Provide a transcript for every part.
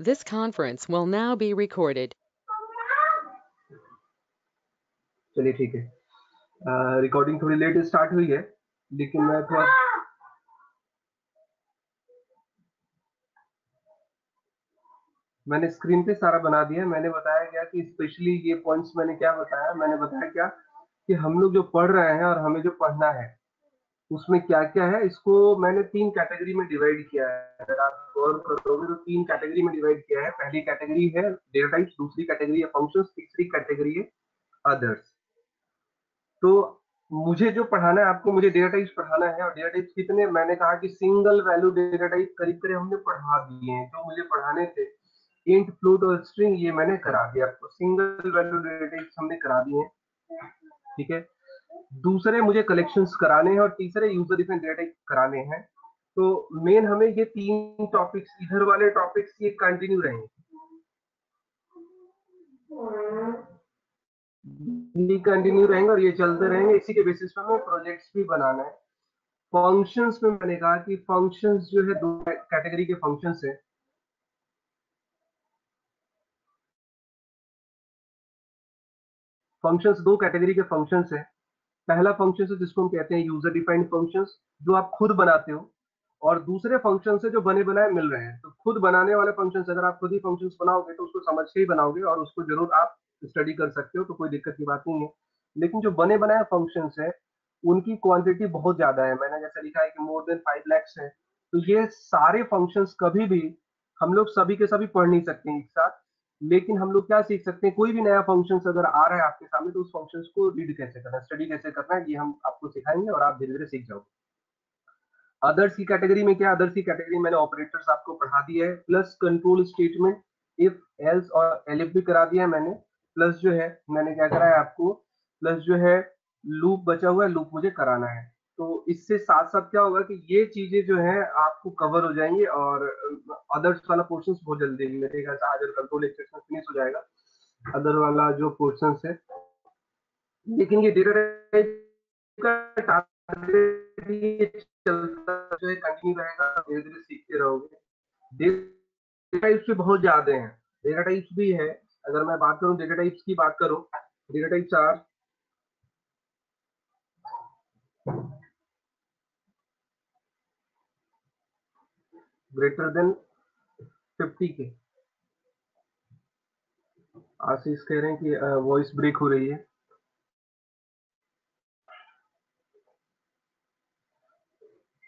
This conference will now be recorded. चलिए ठीक है, रिकॉर्डिंग थोड़ी लेट स्टार्ट हुई है, लेकिन मैं थोड़ा मैंने स्क्रीन पे सारा बना दिया है। मैंने बताया क्या कि स्पेशली ये पॉइंट्स मैंने क्या बताया, मैंने बताया क्या कि हम लोग जो पढ़ रहे हैं और हमें जो पढ़ना है उसमें क्या क्या है, इसको मैंने 3 कैटेगरी में डिवाइड किया है। अगर आप गौर करोगे तो 3 कैटेगरी में डिवाइड किया है। पहली कैटेगरी है डेटा टाइप्स, दूसरी कैटेगरी है फंक्शंस, तीसरी कैटेगरी है अदर्स। तो मुझे जो पढ़ाना है आपको, मुझे डेटा टाइप्स पढ़ाना है। और डेटा टाइप्स कितने, मैंने कहा कि सिंगल वैल्यू डेटा टाइप करीब करीब हमने पढ़ा दिए हैं जो मुझे पढ़ाने थे। इंट, फ्लोट और स्ट्रिंग ये मैंने करा दिया, तो सिंगल वैल्यू डेटा टाइप्स हमने करा दिए हैं, ठीक है। दूसरे मुझे कलेक्शंस कराने हैं और तीसरे यूजर डिफाइंड डेटा टाइप कराने हैं। तो मेन हमें ये 3 टॉपिक्स, इधर वाले टॉपिक्स ये कंटिन्यू रहेंगे, ये कंटिन्यू रहेंगे और ये चलते रहेंगे। इसी के बेसिस पर हमें प्रोजेक्ट्स भी बनाना है। फंक्शंस में मैंने कहा कि फंक्शंस जो है 2 कैटेगरी के फंक्शंस है। फंक्शंस 2 कैटेगरी के फंक्शंस है। पहला फंक्शन है जिसको हम कहते हैं यूजर डिफाइंड फंक्शंस, जो आप खुद बनाते हो। और दूसरे फंक्शन से जो बने बनाए मिल रहे हैं। तो खुद बनाने वाले फंक्शंस, अगर आप खुद ही फंक्शंस बनाओगे तो उसको समझ के ही बनाओगे और उसको जरूर आप स्टडी कर सकते हो, तो कोई दिक्कत की बात नहीं है। लेकिन जो बने बनाए फंक्शंस है उनकी क्वांटिटी बहुत ज्यादा है। मैंने जैसे लिखा है कि मोर देन 5 lakhs है। तो ये सारे फंक्शंस कभी भी हम लोग सभी के सभी पढ़ नहीं सकते एक साथ। लेकिन हम लोग क्या सीख सकते हैं, कोई भी नया फंक्शन अगर आ रहा है आपके सामने तो उस फंक्शन को रीड कैसे करना है, स्टडी कैसे करना है, ये हम आपको सिखाएंगे और आप धीरे धीरे सीख जाओगे। अदर्स की कैटेगरी में क्या, अदर्स की कैटेगरी मैंने ऑपरेटर्स आपको पढ़ा दिया है, plus control statement, if, else और एलिफ भी करा दिया है मैंने। प्लस जो है मैंने क्या करा है आपको, प्लस जो है लूप बचा हुआ है, लूप मुझे कराना है। तो इससे साथ साथ क्या होगा कि ये चीजें जो है आपको कवर हो जाएंगी और अदर्स वाला पोर्शन बहुत जल्दी मेरे ख्याल से आज और कल तो लेक्चर में फिनिश हो जाएगा, अदर वाला जो पोर्शन है। लेकिन ये डेटा टाइप का टारगेट ये चलता जो है कंटिन्यू रहेगा, धीरे धीरे सीखते रहोगे। डेटा टाइप्स भी बहुत ज्यादा हैं, डेटा टाइप्स भी है। अगर मैं बात करूं डेटा टाइप्स की बात करूं, data types are greater than 50 के। आशीष कह रहे हैं कि वॉइस ब्रेक हो रही है।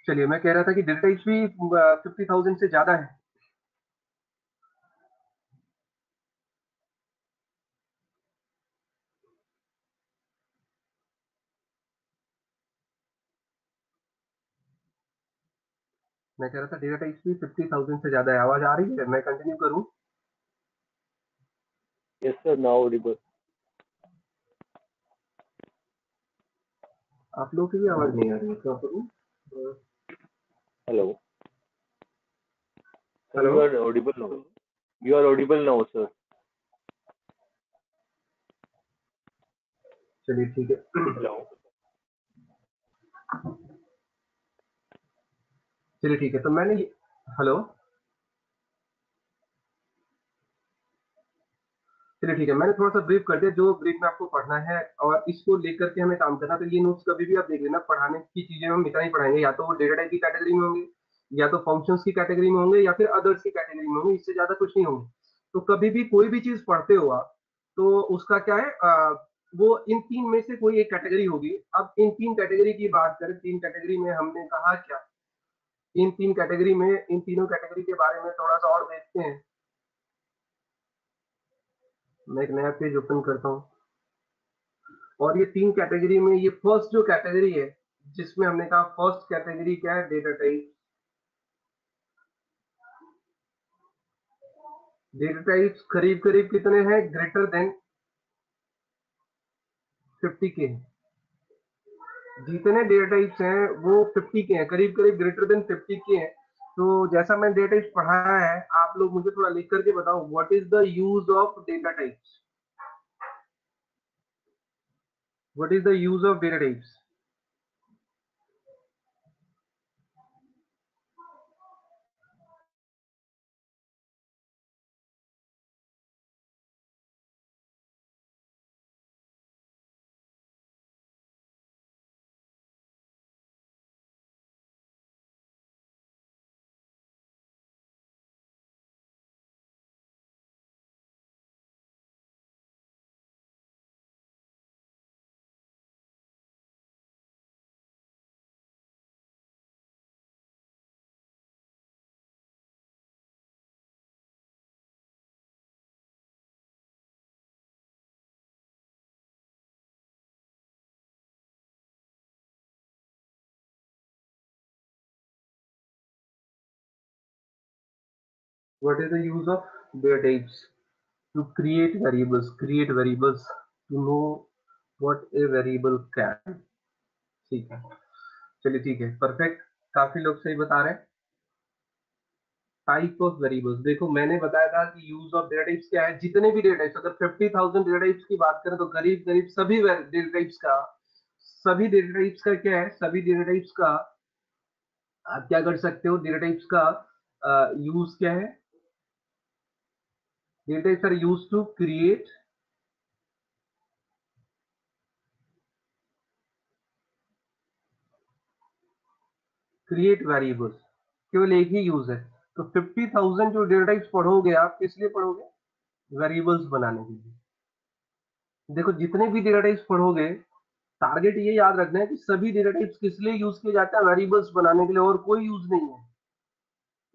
चलिए, मैं कह रहा था कि डेटा टाइप्स भी 50,000 से ज्यादा है। मैं कह रहा था डेटा टाइप्स भी 50,000 से ज्यादा है। आवाज आ रही है, मैं कंटिन्यू करूं? Yes, sir. Now audible. आप लोगों की भी आवाज नहीं आ रही है, क्या करूं? Hello. Sir, hello, you are audible now. You are audible now, sir. चलिए ठीक है। Hello. चलिए ठीक है, तो मैंने हेलो, चलिए ठीक है, मैंने थोड़ा सा ब्रीफ कर दिया जो ब्रीफ में आपको पढ़ना है और इसको लेकर के हमें काम करना। तो ये नोट्स कभी भी आप देख लेना, पढ़ाने की चीजें हम इतना ही पढ़ाएंगे, या तो वो डेटा टाइप की कैटेगरी में होंगे, या तो फंक्शंस की कैटेगरी में होंगे, या फिर अदर्स की कैटेगरी में होंगे, इससे ज्यादा कुछ नहीं होंगे। तो कभी भी कोई भी चीज पढ़ते हो आप, तो उसका क्या है, वो इन 3 में से कोई एक कैटेगरी होगी। अब इन 3 कैटेगरी की बात करें, 3 कैटेगरी में हमने कहा क्या, इन 3 कैटेगरी में, इन तीनों कैटेगरी के बारे में थोड़ा सा और देखते हैं। मैं एक नया पेज ओपन करता हूँ और ये 3 कैटेगरी में ये फर्स्ट जो कैटेगरी है, जिसमें हमने कहा फर्स्ट कैटेगरी क्या है, डेटा टाइप। डेटा टाइप्स करीब करीब कितने हैं, ग्रेटर देन 50 के हैं। जितने डेटा टाइप्स हैं वो 50 के हैं, करीब करीब ग्रेटर देन 50 के हैं। तो जैसा मैंने डेटा टाइप्स पढ़ाया है, आप लोग मुझे थोड़ा लिख करके बताओ, what is the use of data types, what is the use of data types. What is the use of data types? To create variables to know what a variable can. ठीक है, चलिए ठीक है, परफेक्ट, काफी लोग सही बता रहे हैं। टाइप ऑफ वेरिएबल्स, देखो मैंने बताया था कि यूज ऑफ डेटा टाइप्स क्या है, जितने भी डेटा टाइप्स, अगर 50,000 डेटा टाइप्स की बात करें तो करीब करीब सभी डेटा टाइप्स का क्या है, सभी डेटा टाइप्स का आप क्या कर सकते हो, डेटा टाइप्स का यूज क्या है, data types are use to create variables, केवल एक ही यूज है। तो 50,000 जो डेटा टाइप्स पढ़ोगे आप किस लिए पढ़ोगे, वेरिएबल्स बनाने के लिए। देखो जितने भी डेटा टाइप्स पढ़ोगे, टारगेट ये याद रखना है कि सभी डेटा टाइप्स किस लिए यूज किए जाते हैं, वेरिएबल्स बनाने के लिए, और कोई यूज नहीं है।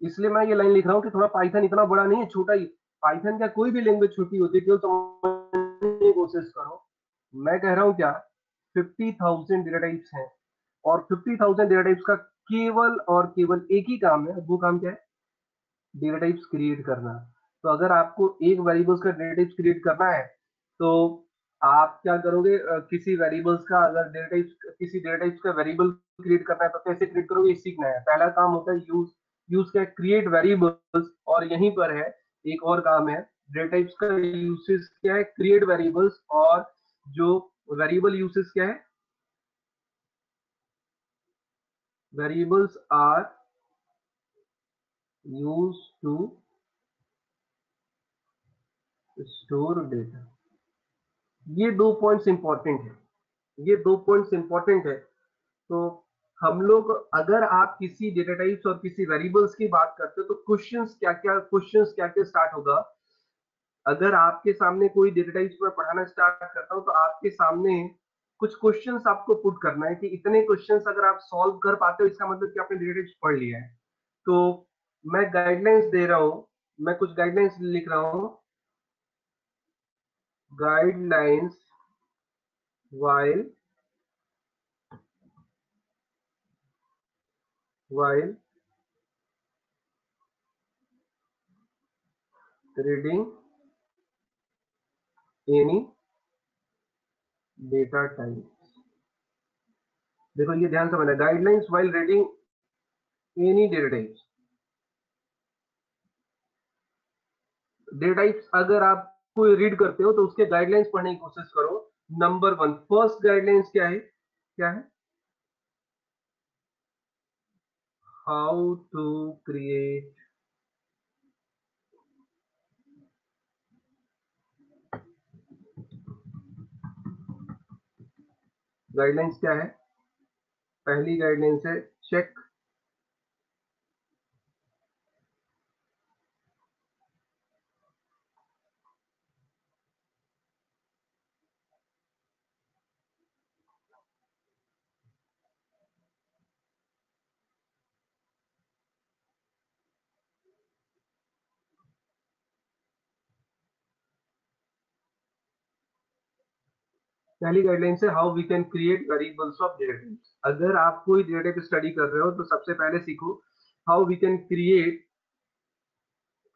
इसलिए मैं ये लाइन लिख रहा हूँ कि थोड़ा पाइथन इतना बड़ा नहीं है, छोटा ही। पाइथन क्या, कोई भी लैंग्वेज छोटी होती है, केवल समझने की कोशिश करो। मैं कह रहा हूँ क्या, 50,000 डेटा टाइप्स हैं, और 50,000 डेटा टाइप्स का केवल और केवल एक ही काम है, वो काम क्या है, डेटा टाइप्स क्रिएट करना। तो अगर आपको एक वेरिएबल्स का डेटा टाइप्स क्रिएट करना है, तो आप क्या करोगे, किसी वेरिएबल्स का अगर डेटा टाइप्स, किसी डेटा टाइप्स का वेरिएबल क्रिएट करना है तो कैसे क्रिएट करोगे, ये सीखना है। पहला काम होता है यूज, यूज क्या है, क्रिएट वेरिएबल्स, और यहीं पर है एक और काम है, डेटा टाइप्स का यूसेज क्या है, क्रिएट वेरिएबल्स, और जो वेरिएबल यूसेज क्या है, variables are use to store data. ये दो पॉइंट्स इंपॉर्टेंट है, ये दो पॉइंट्स इंपॉर्टेंट है। तो हम लोग, अगर आप किसी डेटा टाइप्स और किसी वेरिएबल्स की बात करते हो तो क्वेश्चंस क्या क्या स्टार्ट होगा। अगर आपके सामने कोई डेटा टाइप्स में पढ़ाना स्टार्ट करता हूं तो आपके सामने कुछ क्वेश्चंस आपको पुट करना है, कि इतने क्वेश्चंस अगर आप सॉल्व कर पाते हो, इसका मतलब कि आपने डेटा टाइप्स पढ़ लिया है। तो मैं गाइडलाइंस दे रहा हूं, मैं कुछ गाइडलाइंस लिख रहा हूं, guidelines while while reading any data type. देखो ये ध्यान समझना, guidelines while reading any data types. Data types अगर आप कोई रीड करते हो तो उसके गाइडलाइंस पढ़ने की कोशिश करो। नंबर वन, फर्स्ट गाइडलाइंस क्या है, क्या है, हाउ टू क्रिएट, गाइडलाइंस क्या है, पहली गाइडलाइंस है चेक पहली गाइडलाइन है how we can create variables of data types. अगर आप कोई डेटा टाइप स्टडी कर रहे हो तो सबसे पहले सीखो how we can create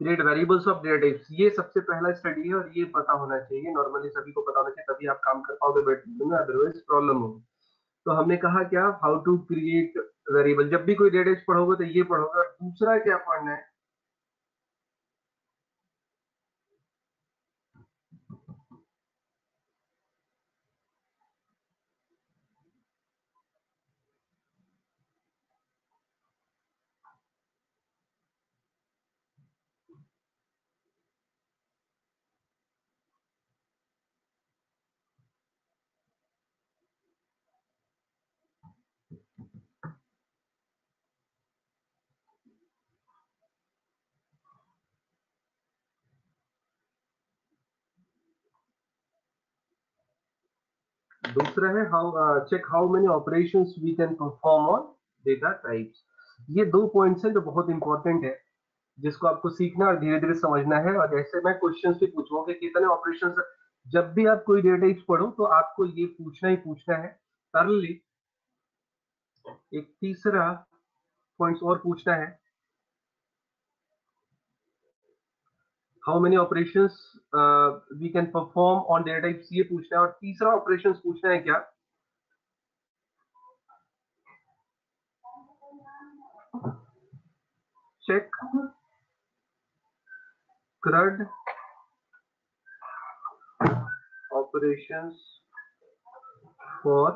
variables of data types. ये सबसे पहला स्टडी है और ये पता होना चाहिए, नॉर्मली सभी को पता होना चाहिए, तभी आप काम कर पाओगे बेटर में, अदरवाइज प्रॉब्लम होगी। तो हमने कहा क्या, हाउ टू क्रिएट वेरिएबल, जब भी कोई डेटा टाइप्स पढ़ोगे तो ये पढ़ोगे। और दूसरा क्या पढ़ना है, दूसरा है how check how many operations we can perform on data types. ये दो पॉइंट्स हैं जो बहुत इंपॉर्टेंट है, जिसको आपको सीखना और धीरे धीरे समझना है। और जैसे मैं क्वेश्चन भी पूछूंगा कि कितने ऑपरेशंस, जब भी आप कोई डेटा टाइप्स पढ़ो तो आपको ये पूछना ही पूछना है। सरली एक तीसरा पॉइंट और पूछना है, how many operations we can perform on data types, ये पूछना है। और तीसरा ऑपरेशंस पूछना है क्या, check CRUD operations for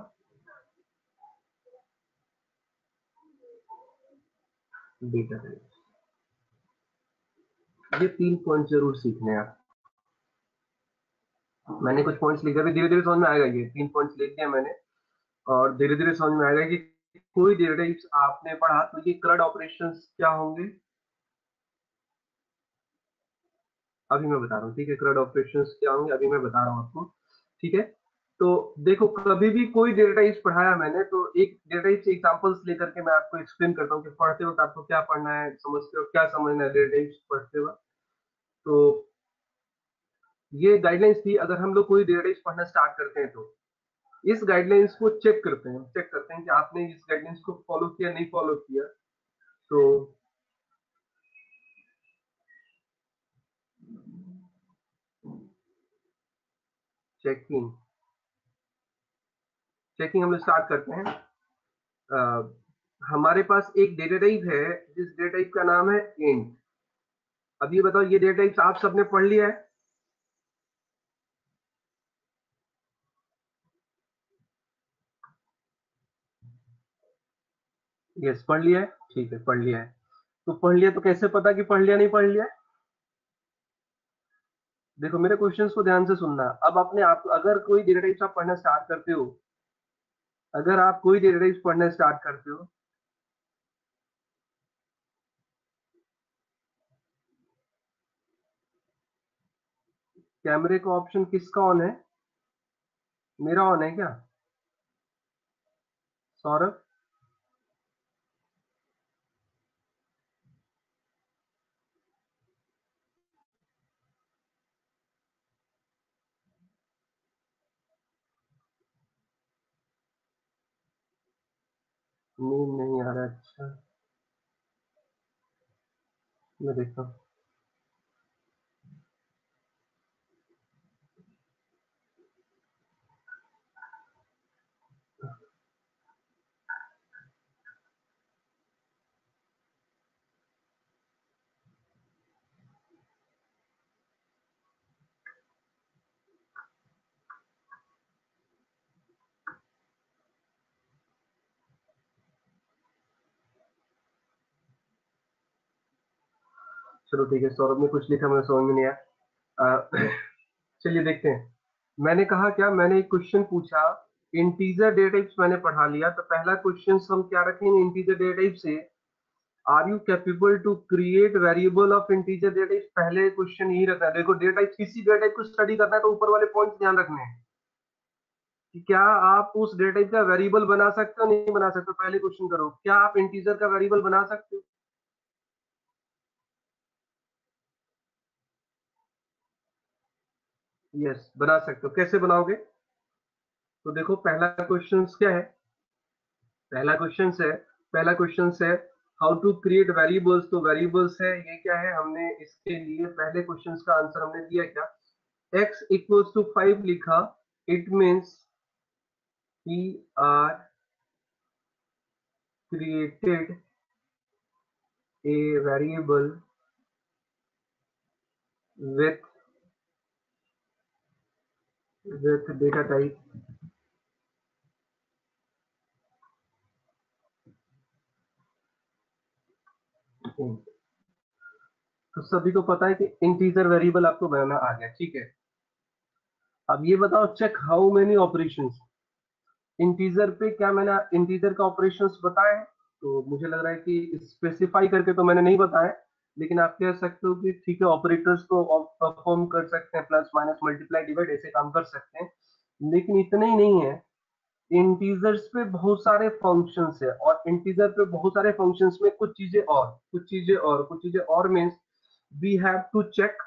data types। ये 3 पॉइंट जरूर सीखने हैं। मैंने कुछ पॉइंट्स लिखे थे, धीरे धीरे समझ में आएगा। ये 3 पॉइंट्स लिख दिया मैंने और धीरे धीरे समझ में आएगा कि कोई डेटा टाइप्स आपने पढ़ा तो ये CRUD ऑपरेशंस क्या होंगे, अभी मैं बता रहा हूँ। ठीक है, CRUD ऑपरेशंस क्या होंगे अभी मैं बता रहा हूँ आपको। ठीक है, तो देखो, कभी भी कोई डेटा टाइप्स पढ़ाया मैंने तो एक डेटा टाइप से एग्जांपल्स लेकर के मैं आपको एक्सप्लेन करता हूँ कि पढ़ते वक्त आपको क्या पढ़ना है, समझते हो क्या समझना है डेटा टाइप्स पढ़ते वक्त। तो ये गाइडलाइंस थी। अगर हम लोग कोई डेटा टाइप्स पढ़ना स्टार्ट करते हैं तो इस गाइडलाइंस को चेक करते हैं कि आपने इस गाइडलाइंस को फॉलो किया नहीं फॉलो किया। तो चेकिंग चेकिंग हम लोग स्टार्ट करते हैं। हमारे पास एक डेटा टाइप है, जिस डेटा टाइप का नाम है इंट। अब ये बताओ, ये डेटा टाइप्स आप सबने पढ़ लिया है? यस, पढ़ लिया है। ठीक है, पढ़ लिया है। तो पढ़ लिया तो कैसे पता कि पढ़ लिया नहीं पढ़ लिया? देखो, मेरे क्वेश्चंस को ध्यान से सुनना। अब अपने आप, अगर कोई डेटा टाइप्स आप पढ़ना स्टार्ट करते हो, अगर आप कोई डेटा टाइप्स पढ़ना स्टार्ट करते हो, कैमरे का ऑप्शन किसका ऑन है? मेरा ऑन है क्या सौरभ? नींद नहीं आ रहा है? अच्छा, मैं देखता हूँ। चलो ठीक है, सौरभ ने कुछ लिखा, मुझे समझ में नहीं आया। चलिए देखते हैं। मैंने कहा क्या, मैंने एक क्वेश्चन पूछा, इंटीजर डेटा टाइप्स मैंने पढ़ा लिया। तो पहला क्वेश्चन हम क्या रखेंगे इंटीजर डेटा टाइप से, are you capable to create variable of integer data types. पहले क्वेश्चन यही रखना है। देखो, डेटा टाइप, किसी डेटा टाइप को स्टडी करना है तो ऊपर वाले पॉइंट्स ध्यान रखने हैं कि क्या आप उस डेटा टाइप का वेरिएबल बना सकते हो नहीं बना सकते हो। पहले क्वेश्चन करो, क्या आप इंटीजर का वेरिएबल बना सकते हो? यस, बना सकते हो। कैसे बनाओगे? तो देखो, पहला क्वेश्चन क्या है, पहला क्वेश्चन है पहला क्वेश्चन है हाउ टू क्रिएट वेरिएबल्स। तो वेरिएबल्स है, ये क्या है, हमने इसके लिए पहले क्वेश्चन का आंसर हमने दिया क्या, x इक्वल्स टू 5 लिखा। It means we are created a variable with data type int। तो सभी को पता है कि इंटीजर वेरिएबल आपको बनाना आ गया। ठीक है, अब ये बताओ, check how many operations. Integer पे क्या मैंने इंटीजर का ऑपरेशंस बताया है? तो मुझे लग रहा है कि स्पेसिफाई करके तो मैंने नहीं बताया, लेकिन आप कह सकते हो कि ठीक है, ऑपरेटर्स को परफॉर्म कर सकते हैं, प्लस माइनस मल्टीप्लाई डिवाइड ऐसे काम कर सकते हैं। लेकिन इतना ही नहीं है, इंटीजर्स पे बहुत सारे फंक्शंस है, और इंटीजर पे बहुत सारे फंक्शंस में कुछ चीजें और means we have to check.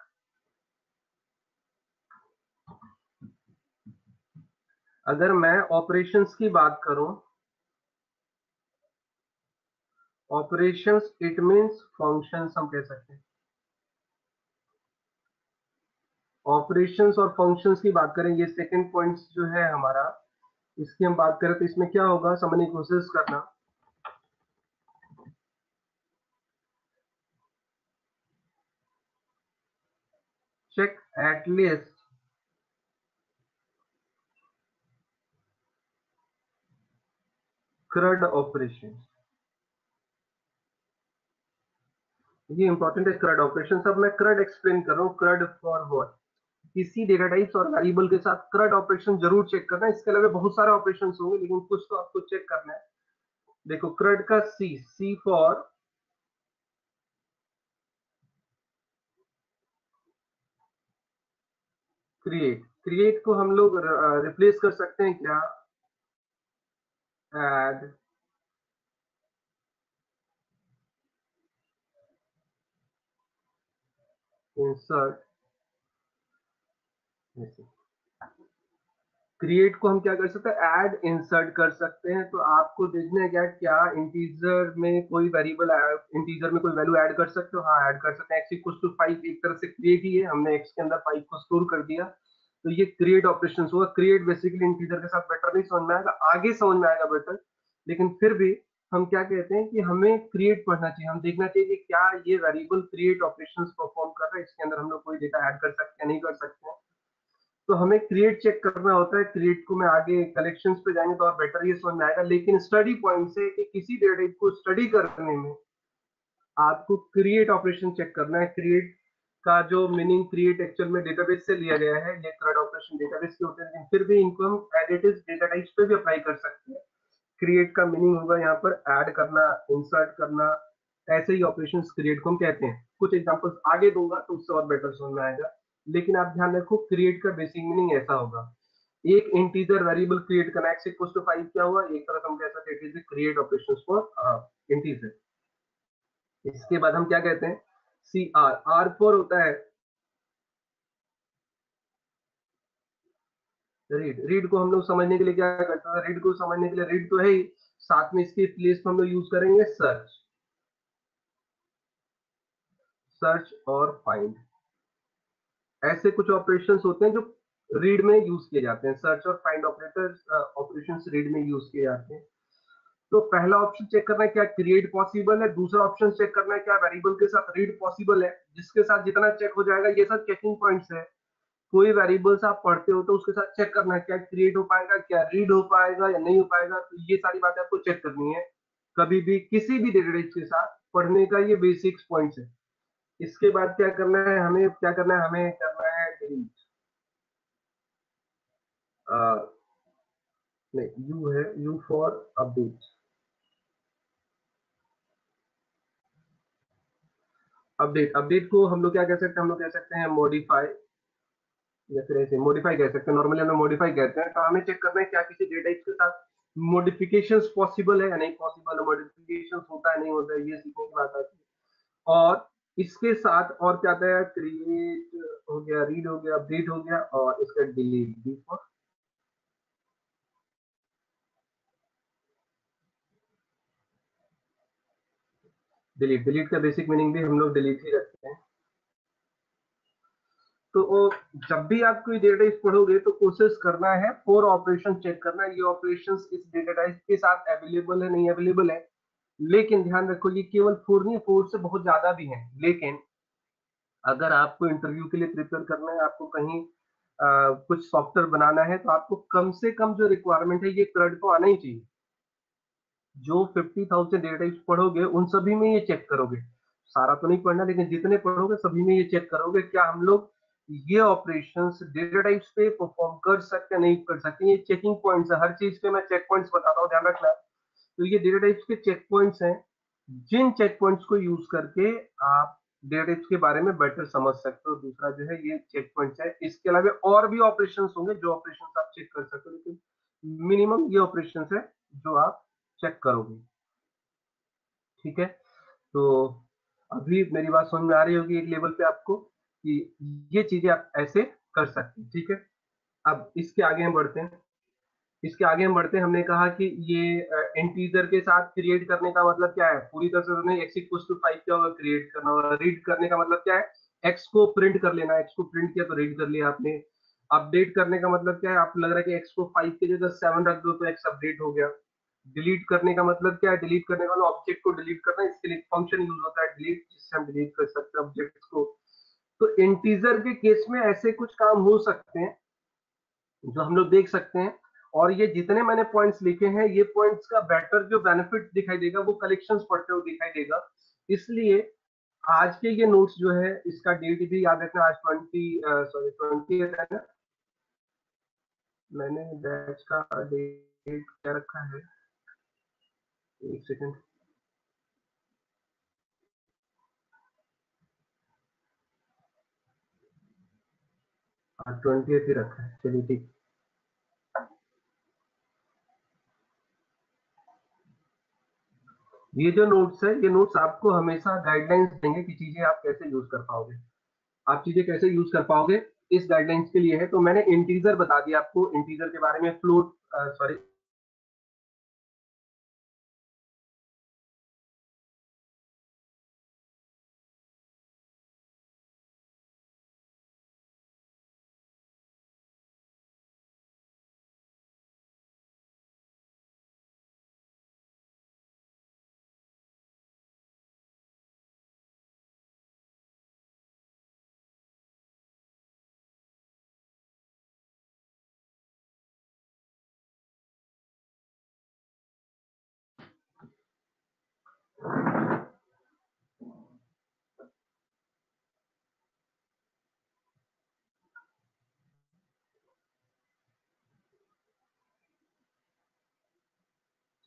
अगर मैं ऑपरेशंस की बात करूं, ऑपरेशंस इट मीन्स फंक्शंस हम कह सकते हैं। ऑपरेशंस और फंक्शंस की बात करें, ये सेकंड पॉइंट जो है हमारा, इसकी हम बात करें तो इसमें क्या होगा, समझने की कोशिश करना। चेक एटलीस्ट CRUD ऑपरेशन, ये इंपॉर्टेंट है। CRUD ऑपरेशन, अब मैं CRUD एक्सप्लेन कर रहा हूँ। CRUD for what? किसी डेटा टाइप्स और वेरिएबल के साथ CRUD ऑपरेशन जरूर चेक करना है। इसके अलावा बहुत सारे ऑपरेशन होंगे, लेकिन कुछ तो आपको चेक करना है। देखो CRUD का सी फॉर क्रिएट। क्रिएट को हम लोग रिप्लेस कर सकते हैं क्या, ऐड, इंसर्ट। क्रिएट को हम क्या कर सकते हैं, ऐड इंसर्ट कर सकते हैं। तो आपको देखना है क्या इंटीजर में कोई वेरिएबल, इंटीजर में कोई वैल्यू ऐड कर सकते हो? हाँ, ऐड कर सकते हैं। x इक्वल्स टू 5 एक तरह से क्रिएट ही है, हमने x के अंदर 5 को स्टोर कर दिया, तो ये क्रिएट ऑपरेशन हुआ। क्रिएट बेसिकली इंटीजर के साथ बेटर नहीं समझ में आएगा, आगे समझ में आएगा बेटर, लेकिन फिर भी हम क्या कहते हैं कि हमें क्रिएट पढ़ना चाहिए। हम देखना चाहिए कि क्या ये वेरिएबल क्रिएट ऑपरेशंस परफॉर्म कर रहा है, इसके अंदर हम लोग कोई डेटा ऐड कर सकते हैं, नहीं कर सकते हैं। तो हमें क्रिएट चेक करना होता है। क्रिएट को मैं आगे कलेक्शंस पे जाएंगे तो और बेटर ये समझ में आएगा, लेकिन स्टडी पॉइंट से कि किसी डेटा को स्टडी करने में आपको क्रिएट ऑपरेशन चेक करना है। क्रिएट का जो मीनिंग, क्रिएट एक्चुअल में डेटाबेस से लिया गया है, ये CRUD ऑपरेशन डेटाबेस के होते हैं, लेकिन फिर भी इनको हम as it is data types पे भी अप्लाई कर सकते हैं। क्रिएट का मीनिंग होगा यहाँ पर ऐड करना, इंसर्ट करना, ऐसे ही ऑपरेशन क्रिएट को हम कहते हैं। कुछ एग्जांपल्स आगे दूंगा तो उससे और बेटर समझ में आएगा, लेकिन आप ध्यान रखो क्रिएट का बेसिक मीनिंग ऐसा होगा। एक इंटीजर वेरिएबल क्रिएट करना, x इक्वल्स टू 5 क्या हुआ, एक तरह हम कह सकते हैं it is create operations for integer. इसके बाद हम क्या कहते हैं, सी आर। आर फॉर होता है रीड। रीड को हम लोग समझने के लिए क्या करते हैं, रीड को समझने के लिए, रीड तो है ही, साथ में इसके प्लेस हम लोग यूज करेंगे सर्च। सर्च और फाइंड, ऐसे कुछ ऑपरेशंस होते हैं जो रीड में यूज किए जाते हैं। सर्च और फाइंड ऑपरेशंस रीड में यूज किए जाते हैं। तो पहला ऑप्शन चेक करना है क्या क्रिएट पॉसिबल है, दूसरा ऑप्शन चेक करना है क्या वेरिएबल के साथ रीड पॉसिबल है। जिसके साथ जितना चेक हो जाएगा, ये सब चेकिंग पॉइंट्स है। कोई वेरिएबल्स आप पढ़ते हो तो उसके साथ चेक करना है क्या क्रिएट हो पाएगा, क्या रीड हो पाएगा या नहीं हो पाएगा। तो ये सारी बातें आपको चेक करनी है कभी भी किसी भी डेटाबेस के साथ पढ़ने का, ये बेसिक्स पॉइंट्स है। इसके बाद क्या करना है, हमें क्या करना है, हमें करना है डिलीट। नहीं, यू है, you for update. Update, update को हम लोग क्या कह सकते हैं, हम लोग कह सकते हैं मॉडिफाई, या फिर ऐसे मॉडिफाई कह सकते हैं। नॉर्मली हम मॉडिफाई कहते हैं। तो हमें चेक करना है क्या किसी डेटा के साथ मॉडिफिकेशंस पॉसिबल है या नहीं पॉसिबल है, मॉडिफिकेशंस होता है नहीं होता है, ये सीखने की बात आती है। और इसके साथ और क्या आता है, क्रिएट हो गया, रीड हो गया, अपडेट हो गया, और इसका delete, D for delete. Delete का बेसिक मीनिंग भी हम लोग डिलीट ही रखते हैं। तो जब भी आप कोई डेटा टाइप पढ़ोगे तो कोशिश करना है फोर ऑपरेशन चेक करना है, ये ऑपरेशंस इस डेटा टाइप के साथ अवेलेबल है नहीं अवेलेबल है। लेकिन ध्यान रखो ये केवल फोर नहीं, फोर से बहुत ज्यादा भी है। लेकिन अगर आपको इंटरव्यू के लिए प्रिपेयर करना है, आपको कहीं कुछ सॉफ्टवेयर बनाना है, तो आपको कम से कम जो रिक्वायरमेंट है ये CRUD को आना ही चाहिए। जो 50,000 डेटा टाइप्स पढ़ोगे उन सभी में ये चेक करोगे। सारा तो नहीं पढ़ना, लेकिन जितने पढ़ोगे सभी में ये चेक करोगे क्या हम लोग ये ऑपरेशंस डेटा टाइप्स पे परफॉर्म कर सकते हैं नहीं कर सकते। ये चेकिंग पॉइंट्स है, हर चीज पे मैं चेक पॉइंट्स बताता हूँ, ध्यान रखना। तो ये डेटा टाइप्स के चेक पॉइंट्स हैं, जिन चेक पॉइंट्स को यूज करके आप डेटा टाइप्स के बारे में बेटर समझ सकते हो। दूसरा जो है ये चेक पॉइंट्स है। इसके अलावा और भी ऑपरेशंस होंगे जो ऑपरेशंस आप चेक कर सकते हो, लेकिन मिनिमम ये ऑपरेशंस है जो आप चेक करोगे। ठीक है, तो अभी मेरी बात समझ में आ रही होगी एक लेवल पे आपको कि ये चीजें आप ऐसे कर सकते हैं। ठीक है, अब इसके आगे हम बढ़ते हैं। इसके आगे हम बढ़ते हैं। हमने कहा कि ये इंटीजर के साथ क्रिएट करने का मतलब क्या है, पूरी तरह से हमने x इक्वल टू 5 क्या होगा क्रिएट करना होगा। रीड करने का मतलब क्या है, एक्स को प्रिंट कर लेना, एक्स को प्रिंट किया तो रीड कर लिया आपने। अपडेट करने का मतलब क्या है, आपको लग रहा है कि एक्स को 5 की जगह 7 रख दो तो एक्स अपडेट हो गया। डिलीट करने का मतलब क्या है, डिलीट करने वाला ऑब्जेक्ट को डिलीट करना, इसके लिए फंक्शन यूज होता है डिलीट, जिससे हम डिलीट कर सकते हैं ऑब्जेक्ट्स को। तो इंटीजर के केस में ऐसे कुछ काम हो सकते हैं जो हम लोग देख सकते हैं। और ये जितने मैंने पॉइंट्स लिखे हैं, ये पॉइंट्स का बेटर जो बेनिफिट दिखाई देगा वो कलेक्शंस पढ़ते हुए दिखाई देगा। इसलिए आज के ये नोट्स जो है, इसका डेट भी याद रखना, आज 20 है ना। मैंने बैच का डेट क्या रखा है, एक सेकंड। हाँ 20 ही रखा है, चलिए ठीक। ये जो नोट्स है, ये नोट्स आपको हमेशा गाइडलाइंस देंगे कि चीजें आप कैसे यूज कर पाओगे, आप चीजें कैसे यूज कर पाओगे, इस गाइडलाइंस के लिए है। तो मैंने इंटीजर बता दिया आपको, इंटीजर के बारे में, फ्लोट सॉरी,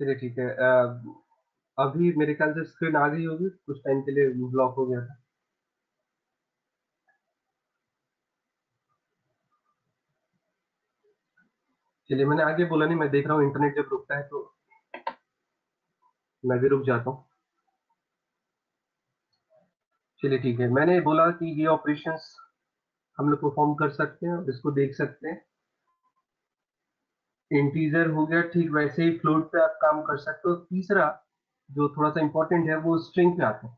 चलिए ठीक है। अभी मेरे ख्याल से स्क्रीन आ गई होगी, कुछ टाइम के लिए ब्लॉक हो गया था। चलिए, मैंने आगे बोला नहीं, मैं देख रहा हूँ इंटरनेट जब रुकता है तो मैं भी रुक जाता हूँ। चलिए ठीक है, मैंने बोला कि ये ऑपरेशंस हम लोग परफॉर्म कर सकते हैं और इसको देख सकते हैं। इंटीजर हो गया, ठीक वैसे ही फ्लोट पे आप काम कर सकते हो। तीसरा जो थोड़ा सा इंपॉर्टेंट है वो स्ट्रिंग पे आता है।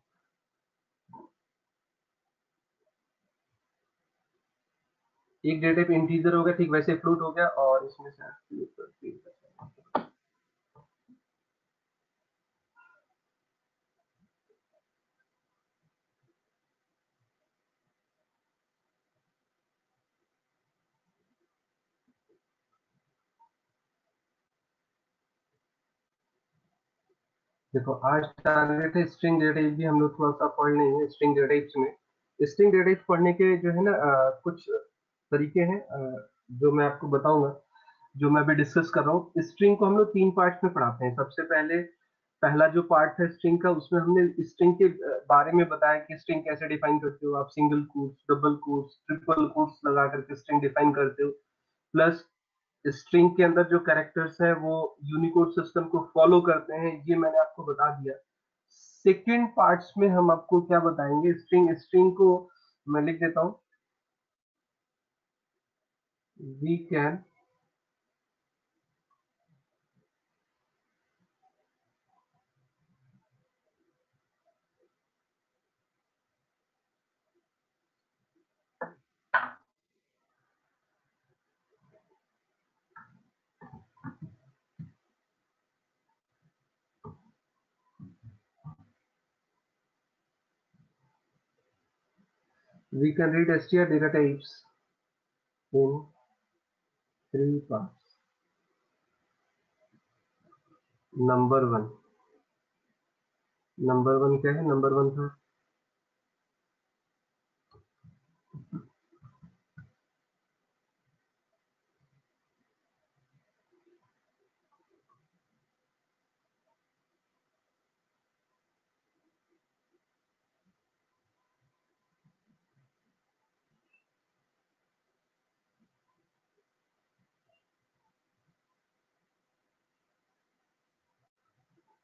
एक डेटा टाइप इंटीजर हो गया, ठीक वैसे फ्लोट हो गया, और इसमें से देखो, आज टारगेट है स्ट्रिंग डेटा टाइप भी हम लोग थोड़ा सा पढ़ लेंगे। स्ट्रिंग डेटा टाइप्स में, स्ट्रिंग डेटा टाइप्स पढ़ने के जो है ना कुछ तरीके हैं जो मैं आपको बताऊंगा, जो मैं अभी डिस्कस कर रहा हूँ। स्ट्रिंग को हम लोग 3 पार्ट्स में पढ़ाते हैं। सबसे पहले पहला जो पार्ट है स्ट्रिंग का, उसमें हमने स्ट्रिंग के बारे में बताया कि स्ट्रिंग कैसे डिफाइन करते हो, आप single quotes, double quotes, triple quotes लगा करके स्ट्रिंग डिफाइन करते हो। प्लस स्ट्रिंग के अंदर जो कैरेक्टर्स है वो यूनिकोड सिस्टम को फॉलो करते हैं, ये मैंने आपको बता दिया। सेकेंड पार्ट्स में हम आपको क्या बताएंगे, स्ट्रिंग स्ट्रिंग को मैं लिख देता हूँ। We can we can read str data types in 3 parts. Number one, number one क्या है, नंबर वन था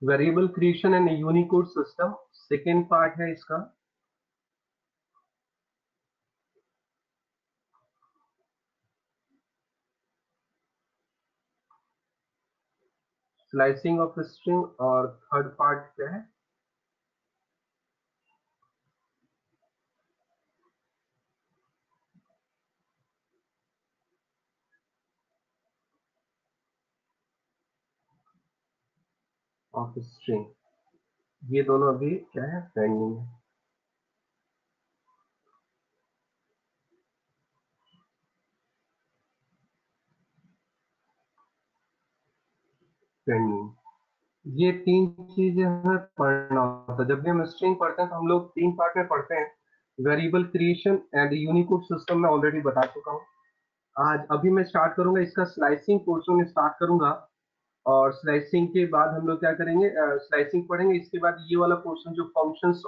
variable creation and Unicode system. Second part है इसका स्लाइसिंग ऑफ स्ट्रिंग, और थर्ड पार्ट क्या है, ऑफ स्ट्रिंग, ये दोनों अभी क्या है, पेंडिंग है। पेंडिंग, ये तीन चीजें हमें पढ़ना होता है। जब भी हम स्ट्रिंग पढ़ते हैं तो हम लोग तीन पार्ट में पढ़ते हैं, variable creation and Unicode system मैं ऑलरेडी बता चुका हूँ। आज अभी मैं स्टार्ट करूंगा इसका स्लाइसिंग पोर्शन स्टार्ट करूंगा, और स्लाइसिंग के बाद हम लोग क्या करेंगे, स्लाइसिंग पढ़ेंगे। इसके बाद ये वाला पोर्शन जो फंक्शंस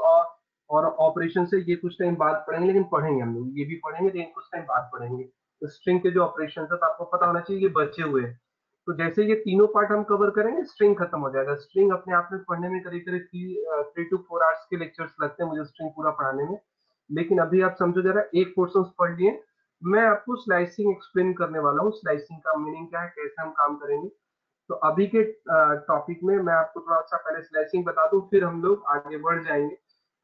और ऑपरेशन से, ये कुछ टाइम बाद पढ़ेंगे, लेकिन पढ़ेंगे हम लोग, ये भी पढ़ेंगे लेकिन कुछ टाइम बाद पढ़ेंगे। तो स्ट्रिंग के जो ऑपरेशन है तो आपको पता होना चाहिए, ये बचे हुए हैं। तो जैसे ये तीनों पार्ट हम कवर करेंगे, स्ट्रिंग खत्म हो जाएगा। स्ट्रिंग अपने आप में पढ़ने में करीब करीब 3 to 4 आवर्स के लेक्चर्स लगते हैं मुझे स्ट्रिंग पूरा पढ़ाने में। लेकिन अभी आप समझो जरा, एक पोर्शन पढ़ लिए, मैं आपको स्लाइसिंग एक्सप्लेन करने वाला हूँ, स्लाइसिंग का मीनिंग क्या है, कैसे हम काम करेंगे। तो अभी के टॉपिक में मैं आपको थोड़ा सा पहले स्लाइसिंग बता दूं, फिर हम लोग आगे बढ़ जाएंगे।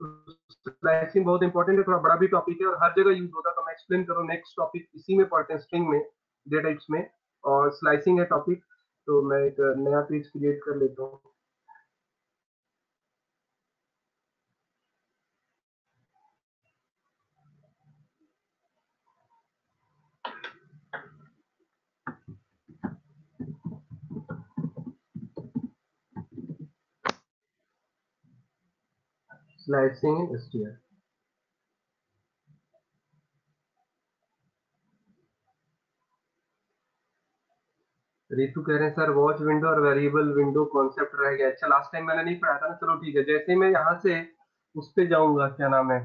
तो स्लाइसिंग बहुत इंपॉर्टेंट है, थोड़ा बड़ा भी टॉपिक है और हर जगह यूज होता है। तो मैं एक्सप्लेन करूँ, नेक्स्ट टॉपिक इसी में पढ़ते हैं, स्ट्रिंग में, डेटा टाइप्स में, और स्लाइसिंग है टॉपिक। तो मैं एक नया पेज क्रिएट कर लेता हूँ। स्लाइसिंग इन एसटीआर। रितु कह रहे हैं सर वॉच विंडो और वेरिएबल विंडो कॉन्सेप्ट रह गया। अच्छा, लास्ट टाइम मैंने नहीं पढ़ाया था ना, चलो ठीक है। जैसे ही मैं यहाँ से उस पे जाऊंगा, क्या नाम है,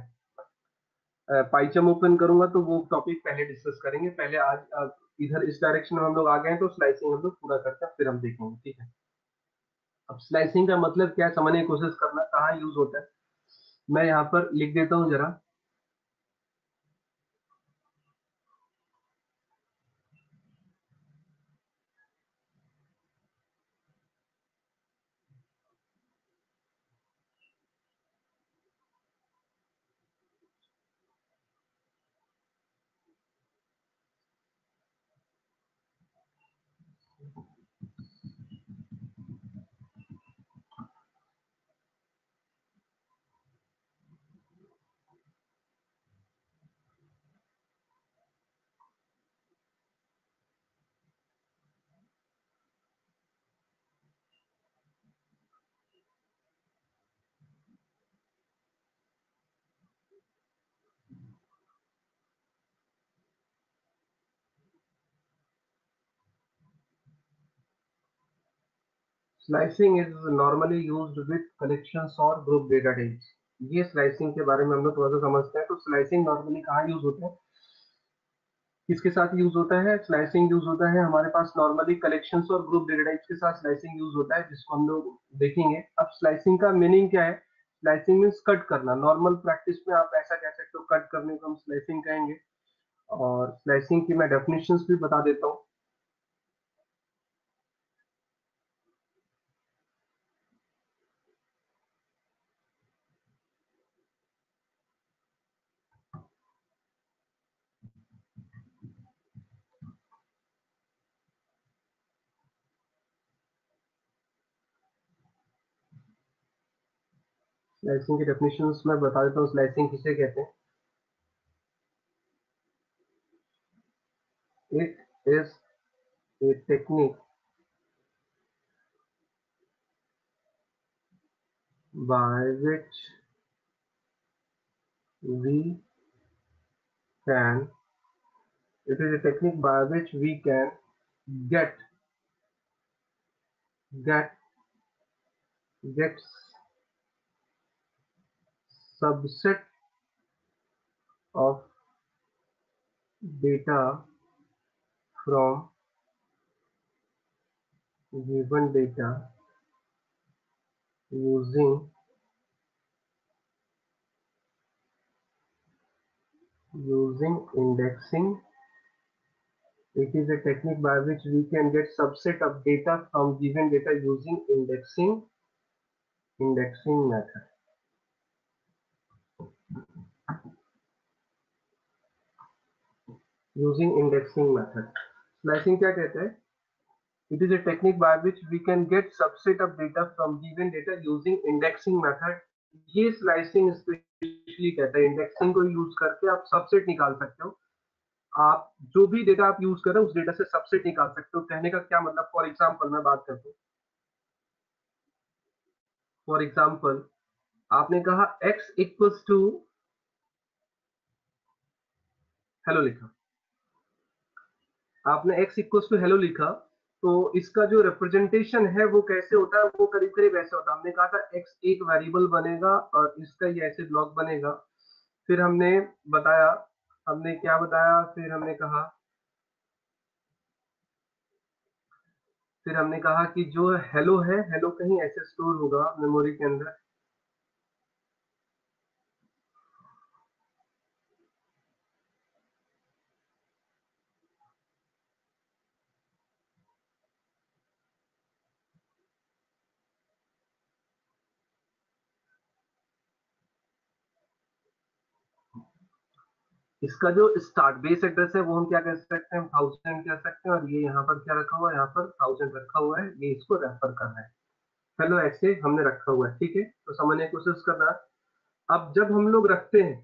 पाइचम ओपन करूंगा, तो वो टॉपिक पहले डिस्कस करेंगे। पहले आज इधर इस डायरेक्शन में हम लोग आ गए हैं, तो स्लाइसिंग हम लोग पूरा करते हैं, फिर हम देखेंगे, ठीक है। अब स्लाइसिंग का मतलब क्या है समझने की कोशिश करना, कहाँ यूज होता है। मैं यहाँ पर लिख देता हूँ जरा। Slicing is normally used with collections और ग्रुप डेटा टाइप्स। ये स्लाइसिंग के बारे में हम लोग थोड़ा सा समझते हैं। तो स्लाइसिंग नॉर्मली कहाँ यूज होता है, किसके साथ यूज होता है। स्लाइसिंग यूज होता है हमारे पास नॉर्मली कलेक्शंस और ग्रुप डेटा टाइप्स के साथ स्लाइसिंग यूज होता है, जिसको हम लोग देखेंगे। अब स्लाइसिंग का मीनिंग क्या है, स्लाइसिंग मीन्स कट करना। नॉर्मल प्रैक्टिस में आप ऐसा कह सकते हो, कट करने को हम स्लाइसिंग कहेंगे। और स्लाइसिंग की मैं डेफिनेशंस भी बता देता हूँ। स्लाइसिंग की डेफिनेशंस मैं बता देता हूँ, स्लाइसिंग किसे कहते हैं। It is a technique by which we can it is a technique by which we can get get get subset of data from given data using indexing. It is a technique by which we can get subset of data from given data using indexing method. Using indexing method. Slicing क्या कहते हैं, It is a technique by which we can get subset of data from given data using indexing method. ये slicing specially कहता है, indexing को use करके आप subset निकाल सकते हो। आप जो भी डेटा आप यूज कर रहे हो उस डेटा से सबसेट निकाल सकते हो। कहने का क्या मतलब, फॉर एग्जांपल मैं बात करता हूँ। फॉर एग्जांपल आपने कहा x इक्वल्स टू हेलो लिखा, आपने x इक्वल्स टू हेलो लिखा, तो इसका जो रिप्रेजेंटेशन है वो कैसे होता है, वो करीब करीब ऐसे होता है। हमने कहा था x एक वेरिएबल बनेगा और इसका ये ऐसे ब्लॉक बनेगा। फिर हमने बताया, हमने क्या बताया, फिर हमने कहा कि जो हेलो है, हेलो कहीं ऐसे स्टोर होगा मेमोरी के अंदर। इसका जो स्टार्ट बेस एड्रेस है वो हम क्या कह सकते हैं, 1000 कह सकते हैं। और ये यहाँ पर क्या रखा हुआ है, यहाँ पर 1000 रखा हुआ है, ये इसको रेफर कर रहा है। हेलो ऐसे हमने रखा हुआ है, ठीक है। तो समझने की कोशिश करना। अब जब हम लोग रखते हैं,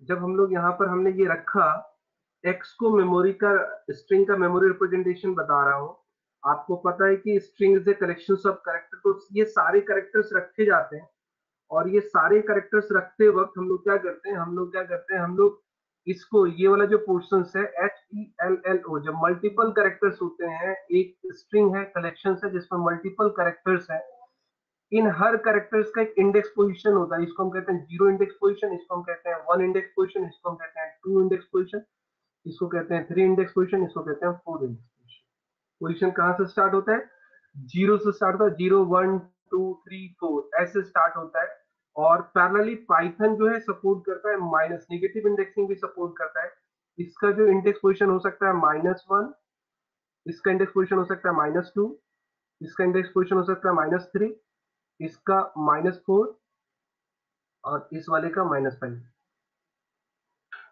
जब हम लोग यहाँ पर हमने ये रखा, एक्स को मेमोरी का, स्ट्रिंग का मेमोरी रिप्रेजेंटेशन बता रहा हूँ। आपको पता है कि string is a collection of character, तो ये सारे कैरेक्टर्स रखे जाते हैं। और ये सारे कैरेक्टर्स रखते वक्त हम लोग क्या करते हैं, हम लोग इसको, ये वाला जो पोर्शन है HELLO, जब मल्टीपल कैरेक्टर्स होते हैं, एक स्ट्रिंग है, कलेक्शन है जिसमें मल्टीपल कैरेक्टर्स है, इन हर कैरेक्टर्स का एक इंडेक्स पोजीशन होता है। इसको हम कहते हैं 0 इंडेक्स पोजीशन, इसको हम कहते हैं 1 इंडेक्स पोजीशन, इसको हम कहते हैं 2 इंडेक्स पोजीशन, इसको कहते हैं 3 इंडेक्स पोजीशन, इसको कहते हैं 4 इंडेक्स पोजीशन। पोजीशन कहाँ से स्टार्ट होता है, 0 से स्टार्ट होता है, 0 1 2 3 4 ऐसे स्टार्ट होता है। और पैरेलली पाइथन जो है सपोर्ट करता है माइनस, नेगेटिव इंडेक्सिंग भी सपोर्ट करता है। इसका जो इंडेक्स पोजीशन हो सकता है -1, इसका इंडेक्स पोजीशन हो सकता है -2, इसका इंडेक्स पोजीशन हो सकता है -3, इसका -4 और इस वाले का -5।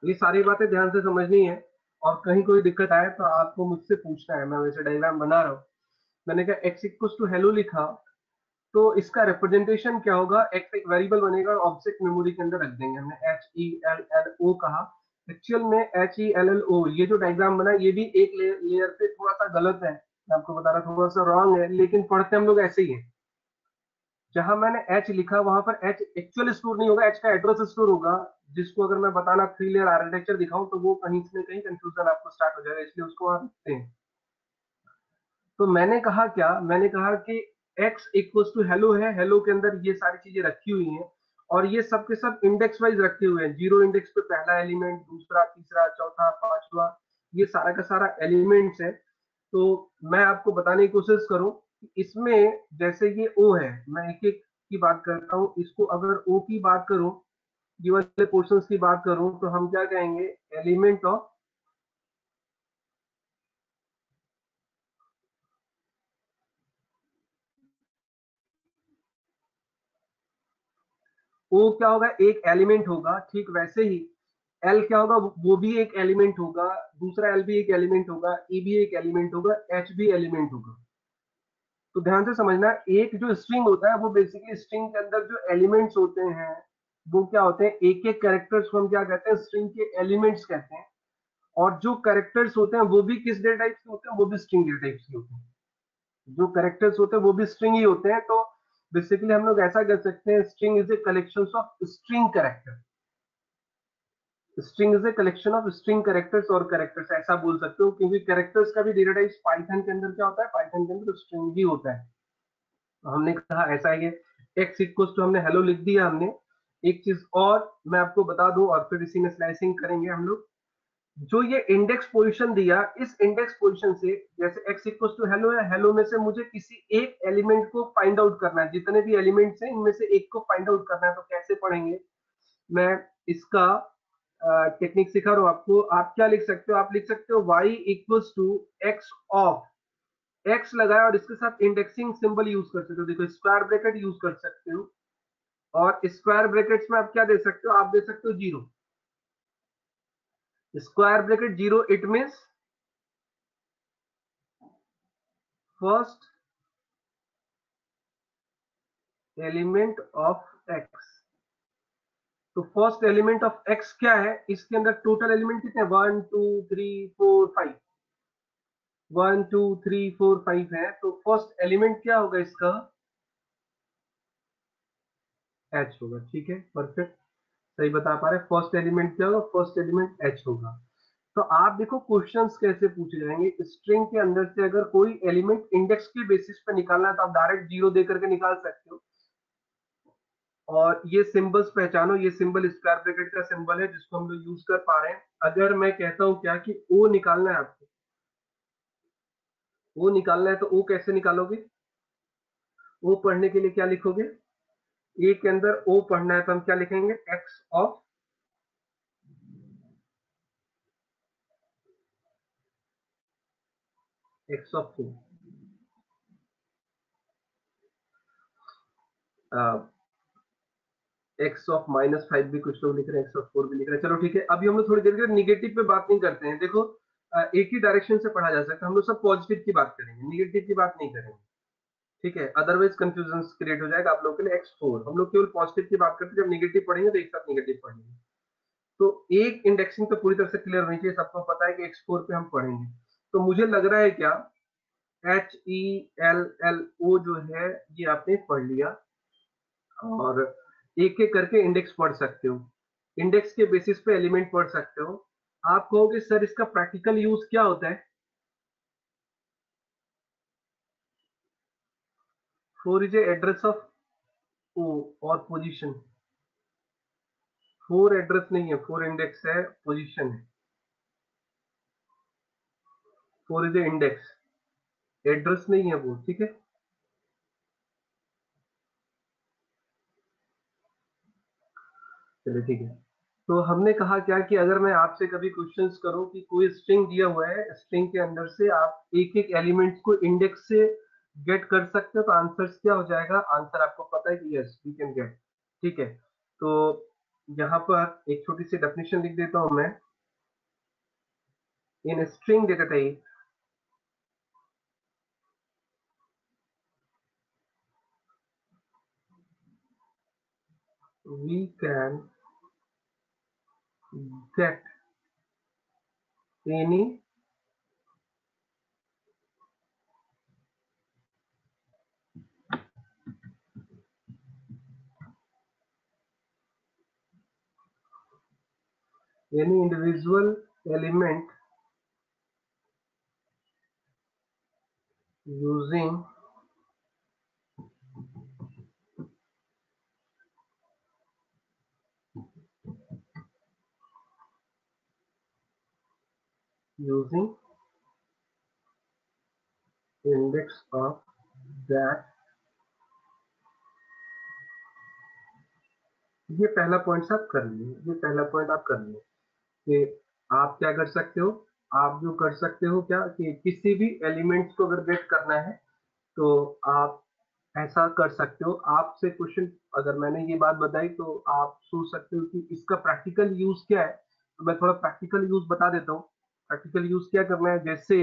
ये सारी बातें ध्यान से समझनी है। और कहीं कोई दिक्कत आए तो आपको मुझसे पूछना है, मैं वैसे डायग्राम बना रहा हूँ। मैंने कहा x इक्वल्स टू हेलो लिखा, तो इसका रिप्रेजेंटेशन क्या होगा, x एक वेरिएबल बनेगा और ऑब्जेक्ट मेमोरी के अंदर रख देंगे। हमने HELLO कहा, एक्चुअल में HELLO, ये जो डायग्राम बना ये भी एक लेयर पे थोड़ा सा गलत है, मैं आपको बता रहा थोड़ा सा रॉन्ग है, लेकिन पढ़ते हम लोग ऐसे ही है। जहां मैंने h लिखा वहां पर h एक्चुअल स्टोर नहीं होगा, h का एड्रेस स्टोर होगा, जिसको अगर मैं बताना 3 लेयर आर्किटेक्चर दिखाऊं तो वो कहीं से कहीं कंफ्यूजन आपको स्टार्ट हो जाएगा, इसलिए उसको आप रखते हैं। तो मैंने कहा क्या, मैंने कहा कि x इक्वल्स टू हेलो है, हेलो के अंदर ये सारी चीजें रखी हुई हैं और ये सब के सब इंडेक्स वाइज रखे हुए हैं। 0 इंडेक्स पे पहला एलिमेंट, दूसरा, तीसरा, चौथा, पांचवा, ये सारा का सारा एलिमेंट्स है। तो मैं आपको बताने की कोशिश करूं कि इसमें जैसे ये O है, मैं एक एक की बात करता हूं। इसको अगर O की बात करूं, ये वाले पोर्शंस की बात करूं, तो हम क्या कहेंगे, एलिमेंट ऑफ O क्या होगा, एक एलिमेंट होगा। ठीक वैसे ही L क्या होगा, वो भी एक एलिमेंट होगा, दूसरा L भी एक एलिमेंट होगा, E भी एक एलिमेंट होगा, H भी एलिमेंट होगा। तो ध्यान से समझना, एक जो स्ट्रिंग होता है वो बेसिकली स्ट्रिंग के अंदर जो एलिमेंट्स होते हैं वो क्या होते हैं, एक एक कैरेक्टर्स को हम क्या कहते हैं, स्ट्रिंग के एलिमेंट्स कहते हैं। और जो कैरेक्टर्स होते हैं वो भी किस डेटा टाइप के होते हैं, वो भी स्ट्रिंग डेटा टाइप के होते हैं। जो कैरेक्टर्स होते हैं वो भी स्ट्रिंग ही होते हैं। तो बेसिकली हम लोग ऐसा कह सकते हैं, string is a collection of string character, string is a collection of string characters और कैरेक्टर्स, ऐसा बोल सकते हो, क्योंकि कैरेक्टर्स का भी डेटा टाइप पाइथन के अंदर क्या होता है, पाइथन के अंदर स्ट्रिंग ही होता है। तो हमने कहा ऐसा है, एक्स इक्वल्स टू हमने हेलो लिख दिया हमने। एक चीज और मैं आपको बता दूं और फिर इसी में स्लाइसिंग करेंगे हम लोग। जो ये इंडेक्स पोजीशन दिया, इस इंडेक्स पोजीशन से, जैसे x इक्वल्स टू हेलो है, हेलो में से मुझे किसी एक एलिमेंट को फाइंड आउट करना है, जितने भी एलिमेंट्स हैं इनमें से एक को फाइंड आउट करना है। तो कैसे पढ़ेंगे, मैं इसका टेक्निक सिखा रहा हूं आपको। आप क्या लिख सकते हो, आप लिख सकते हो y equals to x of x लगाया और इसके साथ इंडेक्सिंग सिंबल यूज कर सकते हो। देखो स्क्वायर ब्रैकेट यूज कर सकते हो, और स्क्वायर ब्रैकेट्स में आप क्या दे सकते हो, आप दे सकते हो 0, square bracket 0, it means first element of x. तो फर्स्ट एलिमेंट ऑफ एक्स क्या है, इसके अंदर टोटल एलिमेंट कितने हैं, 1 2 3 4 5, 1 2 3 4 5 है। तो फर्स्ट एलिमेंट क्या होगा इसका, एच होगा। ठीक है, परफेक्ट, सही बता पा रहे हैं। फर्स्ट एलिमेंट क्या होगा, फर्स्ट एलिमेंट एच होगा। तो आप देखो क्वेश्चंस कैसे पूछे जाएंगे, स्ट्रिंग के अंदर से अगर कोई एलिमेंट इंडेक्स के बेसिस पे निकालना है तो आप डायरेक्ट जीरो दे करके निकाल सकते हो। और ये सिंबल्स पहचानो, ये सिंबल स्क्वायर ब्रैकेट का सिंबल है जिसको हम लोग यूज कर पा रहे हैं। अगर मैं कहता हूं क्या कि ओ निकालना है आपको, ओ निकालना है, तो ओ कैसे निकालोगे, ओ पढ़ने के लिए क्या लिखोगे, ए के अंदर ओ पढ़ना है तो हम क्या लिखेंगे, एक्स ऑफ 2, एक्स ऑफ -5 भी कुछ लोग लिख रहे हैं, एक्स ऑफ 4 भी लिख रहे हैं। चलो ठीक है, अभी हम लोग थोड़ी देर के निगेटिव पे बात नहीं करते हैं। देखो एक ही डायरेक्शन से पढ़ा जा सकता है, हम लोग सब पॉजिटिव की बात करेंगे, निगेटिव की बात नहीं करेंगे। ठीक है, अदरवाइज कंफ्यूजन क्रिएट हो जाएगा आप लोगों के लिए। x4 हम लोग केवल पॉजिटिव की बात करते हैं, जब निगेटिव पढ़ेंगे तो एक साथ निगेटिव पढ़ेंगे। तो एक इंडेक्सिंग तो पूरी तरह से क्लियर होनी चाहिए, सबको पता है कि x4 पे हम पढ़ेंगे। तो मुझे लग रहा है क्या, HELLO जो है ये आपने पढ़ लिया, और एक एक करके इंडेक्स पढ़ सकते हो, इंडेक्स के बेसिस पे एलिमेंट पढ़ सकते हो। आप कहोगे सर इसका प्रैक्टिकल यूज क्या होता है, 4 इज एड्रेस ऑफ ओ और पोजीशन। 4 एड्रेस नहीं है, 4 इंडेक्स है, पोजीशन है। 4 इज इंडेक्स, एड्रेस नहीं है वो। ठीक है, चलिए ठीक है। तो हमने कहा क्या कि अगर मैं आपसे कभी क्वेश्चंस करूं कि कोई स्ट्रिंग दिया हुआ है, स्ट्रिंग के अंदर से आप एक एक एलिमेंट्स को इंडेक्स से गेट कर सकते हो, तो आंसर क्या हो जाएगा, आंसर आपको पता है कि यस वी कैन गेट। ठीक है, तो यहाँ पर एक छोटी सी डेफिनेशन लिख देता हूं मैं। In string data type we can get any individual element using index of that। ये पहला पॉइंट आप कर लिए, ये पहला पॉइंट आप कर लिए कि आप क्या कर सकते हो, आप जो कर सकते हो क्या कि किसी भी एलिमेंट्स को अगर गेट करना है तो आप ऐसा कर सकते हो। आपसे क्वेश्चन अगर मैंने ये बात बताई तो आप सोच सकते हो कि इसका प्रैक्टिकल यूज क्या है, तो मैं थोड़ा प्रैक्टिकल यूज बता देता हूँ। प्रैक्टिकल यूज क्या करना है, जैसे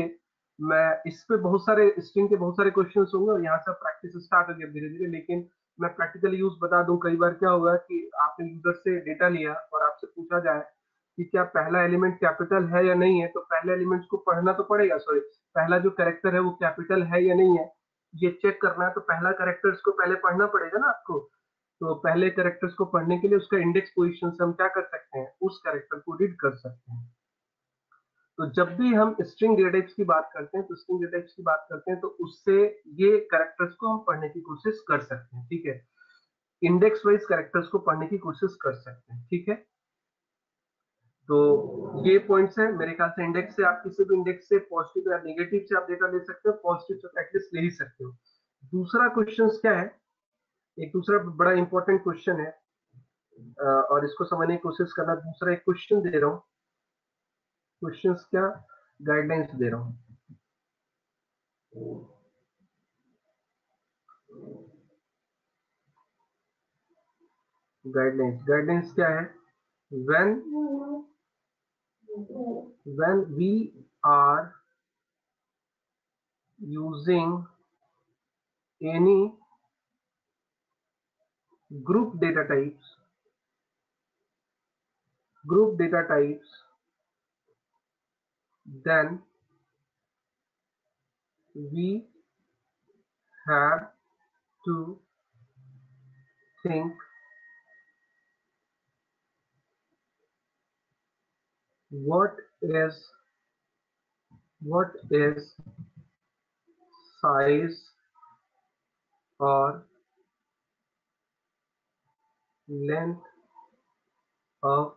मैं इस पे बहुत सारे स्ट्रिंग के बहुत सारे क्वेश्चन होंगे और यहाँ से प्रैक्टिस स्टार्ट हो गया धीरे धीरे, लेकिन मैं प्रैक्टिकल यूज बता दूं। कई बार क्या होगा कि आपने यूजर से डेटा लिया और आपसे पूछा जाए कि क्या पहला एलिमेंट कैपिटल है या नहीं है, तो पहले एलिमेंट्स को पढ़ना तो पड़ेगा, सॉरी पहला जो कैरेक्टर है वो कैपिटल है या नहीं है, ये चेक करना है। तो पहला कैरेक्टर्स को पहले पढ़ना पड़ेगा ना आपको। तो पहले कैरेक्टर्स को पढ़ने के लिए उसका इंडेक्स पोजीशन से हम क्या कर सकते हैं, उस कैरेक्टर को रीड कर सकते हैं। तो जब भी हम स्ट्रिंग डेटा टाइप्स की बात करते हैं, तो स्ट्रिंग डेटा टाइप्स की बात करते हैं तो उससे ये कैरेक्टर्स को हम पढ़ने की कोशिश कर सकते हैं। ठीक है, इंडेक्स वाइज कैरेक्टर्स को पढ़ने की कोशिश कर सकते हैं। ठीक है, तो ये पॉइंट्स है मेरे ख्याल से। इंडेक्स से आप किसी भी इंडेक्स से पॉजिटिव या नेगेटिव से आप डेटा ले सकते हो, पॉजिटिव से एटलीस्ट ले ही सकते हो। दूसरा क्वेश्चन क्या है, एक दूसरा बड़ा इंपॉर्टेंट क्वेश्चन है, और इसको समझने की कोशिश करना। दूसरा एक क्वेश्चन दे रहा हूँ, क्वेश्चन क्या, गाइडलाइंस दे रहा हूँ। गाइडलाइंस, गाइडलाइंस क्या है, when we are using any group data types, then we have to think what is size or length of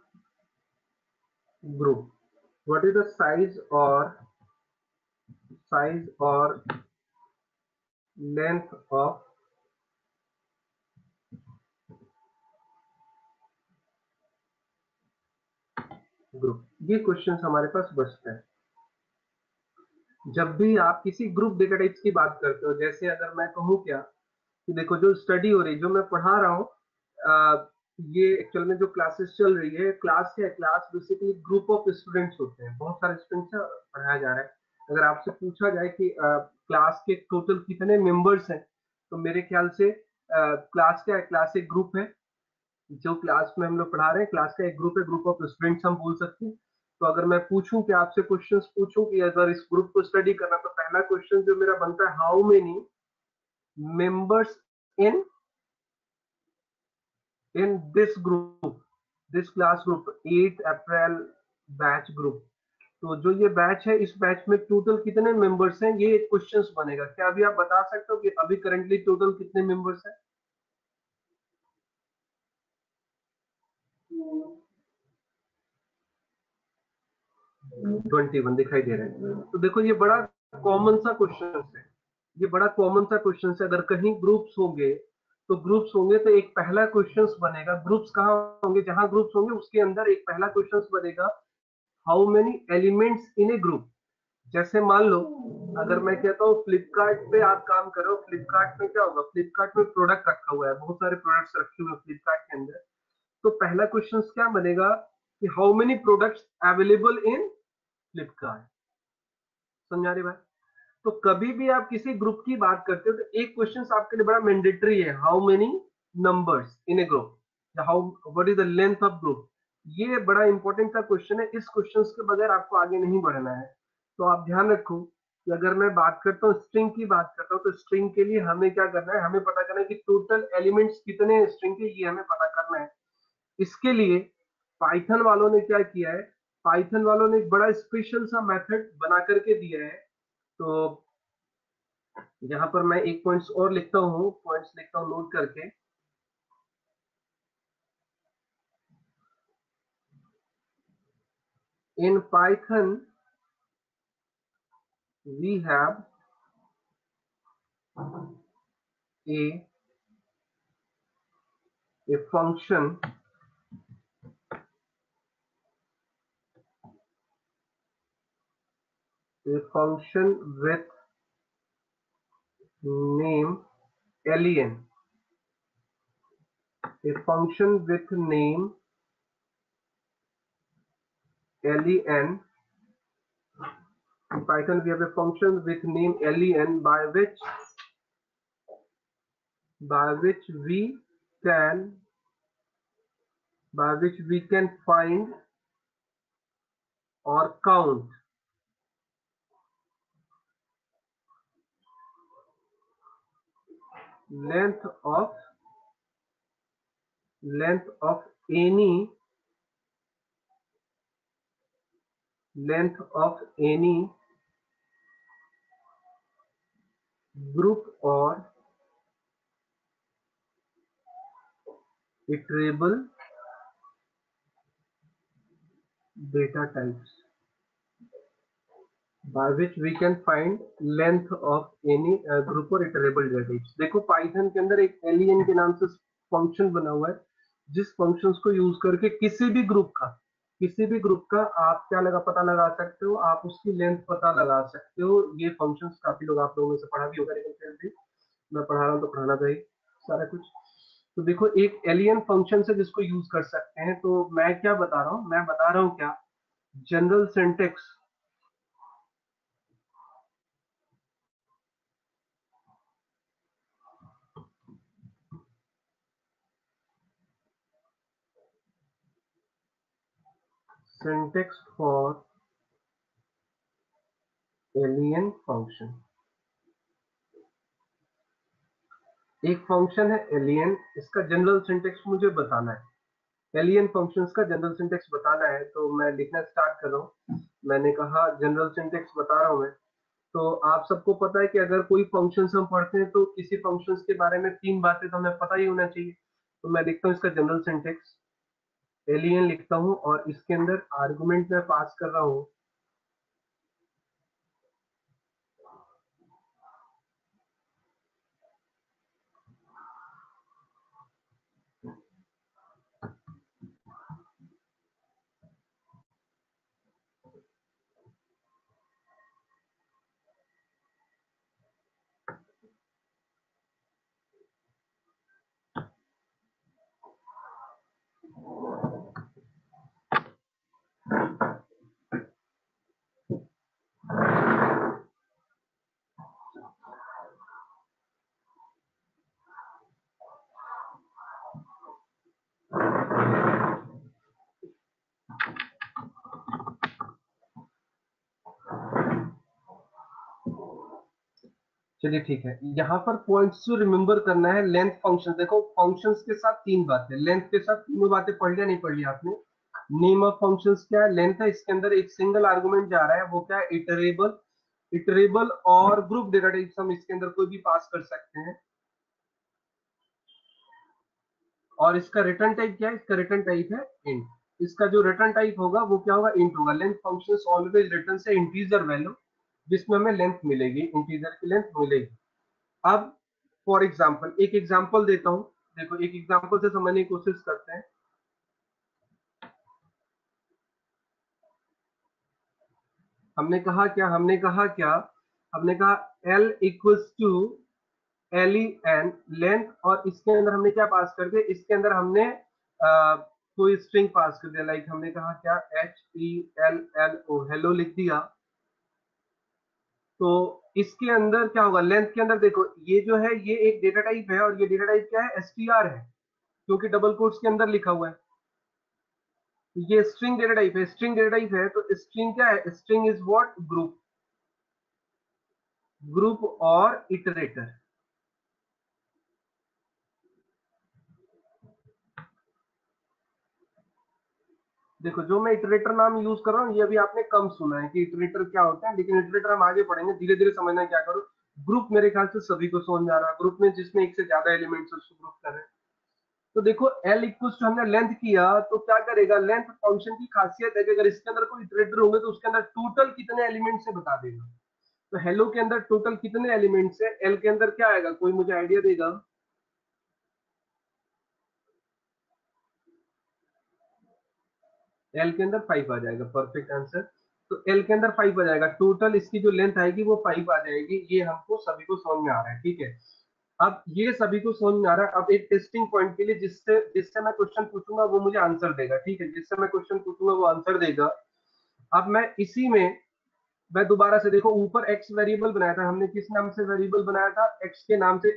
group. What is the size or length of group? ये question हमारे पास बचता है जब भी आप किसी ग्रुप डेटा टाइप्स की बात करते हो। जैसे अगर मैं कहूँ क्या कि देखो जो स्टडी हो रही, जो मैं पढ़ा रहा हूँ, ये एक्चुअल में जो क्लासेस चल रही है, क्लास क्या है? Class basically group of students होते हैं, बहुत सारे स्टूडेंट्स पढ़ाया जा रहा है। अगर आपसे पूछा जाए कि क्लास के टोटल कितने मेंबर्स हैं, तो मेरे ख्याल से क्लास क्या है? क्लास एक ग्रुप है। जो क्लास में हम लोग पढ़ा रहे हैं, क्लास का एक ग्रुप है, ग्रुप ऑफ स्टूडेंट्स हम बोल सकते हैं। तो अगर मैं पूछूं कि आपसे क्वेश्चंस पूछूं कि अगर इस ग्रुप को स्टडी करना, तो पहला क्वेश्चन जो मेरा बनता है, how many members in this group, this class group, 8 April batch group. तो जो ये बैच है, इस बैच में टोटल कितने मेंबर्स हैं, ये एक क्वेश्चन बनेगा। क्या अभी आप बता सकते हो कि अभी करंटली टोटल कितने मेंबर्स हैं? 21 दिखाई दे रहे हैं। तो देखो ये बड़ा कॉमन सा क्वेश्चन है, ये बड़ा कॉमन सा क्वेश्चन है। अगर कहीं ग्रुप्स होंगे, तो एक पहला क्वेश्चन बनेगा। ग्रुप्स कहाँ होंगे? जहां ग्रुप्स होंगे उसके अंदर एक पहला क्वेश्चन बनेगा, how many elements in A group. जैसे मान लो अगर मैं कहता हूँ फ्लिपकार्ट पे आप काम कर रहे हो, फ्लिपकार्ट में क्या होगा? फ्लिपकार्ट में प्रोडक्ट रखा हुआ है, बहुत सारे प्रोडक्ट्स रखे हुए हैं फ्लिपकार्ट के अंदर। तो पहला क्वेश्चन क्या बनेगा कि how many products available in Flipkart. समझा रहे भाई? तो कभी भी आप किसी ग्रुप की बात करते हो, तो एक क्वेश्चन आपके लिए बड़ा मैंडेटरी है, how many numbers in A group, how what is the length of group. ये बड़ा इंपॉर्टेंट सा क्वेश्चन है। इस क्वेश्चन के बगैर आपको आगे नहीं बढ़ना है। तो आप ध्यान रखो कि अगर मैं बात करता हूँ, स्ट्रिंग की बात करता हूँ, तो स्ट्रिंग के लिए हमें क्या करना है? हमें पता करना है कि टोटल एलिमेंट्स कितने हैं स्ट्रिंग के, ये हमें पता करना है। इसके लिए पाइथन वालों ने क्या किया है? पाइथन वालों ने एक बड़ा स्पेशल सा मेथड बना करके दिया है। तो यहाँ पर मैं एक पॉइंट्स और लिखता हूँ, पॉइंट्स लिखता हूँ नोट करके। In Python we have a function with name len, a function with name len. In Python we have a function with name len by which we can find or count length of any group or iterable data types, by which we can find length of any group or iterable data types। देखो Python के अंदर एक len के नाम से function बना हुआ है, जिस फंक्शंस को यूज करके किसी भी ग्रुप का आप क्या पता लगा सकते हो, आप उसकी लेंथ पता लगा सकते हो। ये फंक्शंस काफी लोग आप लोगों में से पढ़ा भी होगा, लेकिन फिर भी मैं पढ़ा रहा हूँ तो पढ़ाना चाहिए सारा कुछ। तो देखो एक एलियन फंक्शन है जिसको यूज कर सकते हैं। तो मैं क्या बता रहा हूँ? मैं बता रहा हूँ क्या, general syntax syntax for len function. एक फंक्शन है एलियन, इसका जनरल सिंटेक्स मुझे बताना है। एलियन फंक्शंस का जनरल सिंटेक्स बताना है, तो मैं लिखना स्टार्ट कर रहा हूँ। मैंने कहा जनरल सिंटेक्स बता रहा हूँ मैं। तो आप सबको पता है कि अगर कोई फंक्शंस हम पढ़ते हैं तो किसी फंक्शंस के बारे में 3 बातें तो हमें पता ही होना चाहिए। तो मैं लिखता हूँ इसका जनरल सिंटेक्स, एलियन लिखता हूँ और इसके अंदर आर्गुमेंट मैं पास कर रहा हूँ चलिए ठीक है। यहाँ पर पॉइंट्स जो रिमेंबर करना है, लेंथ फंक्शन। देखो फंक्शंस के साथ 3 बातें, लेंथ के साथ तीनों बातें पढ़ लिया नहीं पढ़ लिया आपने। नेम ऑफ फंक्शंस क्या है, लेंथ है, इसके अंदर एक सिंगल आर्गुमेंट जा रहा है, वो क्या है, इटरेबल। इटरेबल और ग्रुप डेटा टाइप्स हम इसके अंदर कोई भी पास कर सकते हैं। और इसका रिटर्न टाइप क्या है, इसका रिटर्न टाइप है इंट। इसका जो रिटर्न टाइप होगा वो क्या होगा, इंट होगा। लेंथ फंक्शंस ऑलवेज रिटर्न से इंटीजर वैल्यू, जिसमें हमें लेंथ मिलेगी, इंटीजर की लेंथ मिलेगी। अब फॉर एग्जाम्पल एक एग्जाम्पल देता हूं, देखो एक एग्जाम्पल से समझने की कोशिश करते हैं। हमने कहा L equals to L E N length, और इसके अंदर हमने क्या पास कर दिया, इसके अंदर हमने कोई स्ट्रिंग पास कर दिया। लाइक हमने कहा क्या, HELLO, हेलो लिख दिया। तो इसके अंदर क्या होगा, लेंथ के अंदर देखो ये जो है ये एक डेटा टाइप है, और ये डेटा टाइप क्या है, str है, क्योंकि डबल कोट्स के अंदर लिखा हुआ है। ये स्ट्रिंग डेटा टाइप है, स्ट्रिंग डेटा टाइप है, तो स्ट्रिंग क्या है, string is what, group, group और इटरेटर। देखो जो मैं इटरेटर नाम यूज कर रहा हूँ, ये अभी आपने कम सुना है कि इटरेटर क्या होता है, लेकिन इटरेटर हम आगे पढ़ेंगे, धीरे धीरे समझना क्या करो। ग्रुप मेरे ख्याल से सभी को समझ में आ रहा है, ग्रुप में जिसमें एक से ज्यादा एलिमेंट्स उसको ग्रुप करें। तो देखो एल इक्वल्स टू हमने लेंथ किया, तो क्या करेगा, लेंथ फंक्शन की खासियत है कि अगर इसके अंदर कोई इटरेटर होंगे तो उसके अंदर टोटल कितने एलिमेंट्स है बता देगा। तो हेलो के अंदर टोटल कितने एलिमेंट्स है, एल के अंदर क्या आएगा, कोई मुझे आइडिया देगा। एल के अंदर 5 आ जाएगा, परफेक्ट आंसर। तो एल के अंदर 5 आ जाएगा, टोटल इसकी जो लेंथ आएगी वो 5 आ जाएगी। ये हमको सभी को समझ में आ रहा है, ठीक है। अब ये सभी को समझ में आ रहा है। अब एक टेस्टिंग पॉइंट के लिए, जिससे जिससे मैं क्वेश्चन पूछूंगा वो मुझे आंसर देगा, ठीक है, जिससे मैं क्वेश्चन पूछूंगा वो आंसर देगा। अब मैं इसी में, मैं दोबारा से देखो, ऊपर एक्स वेरिएबल बनाया था हमने, किस नाम से वेरिएबल बनाया था, एक्स के नाम से,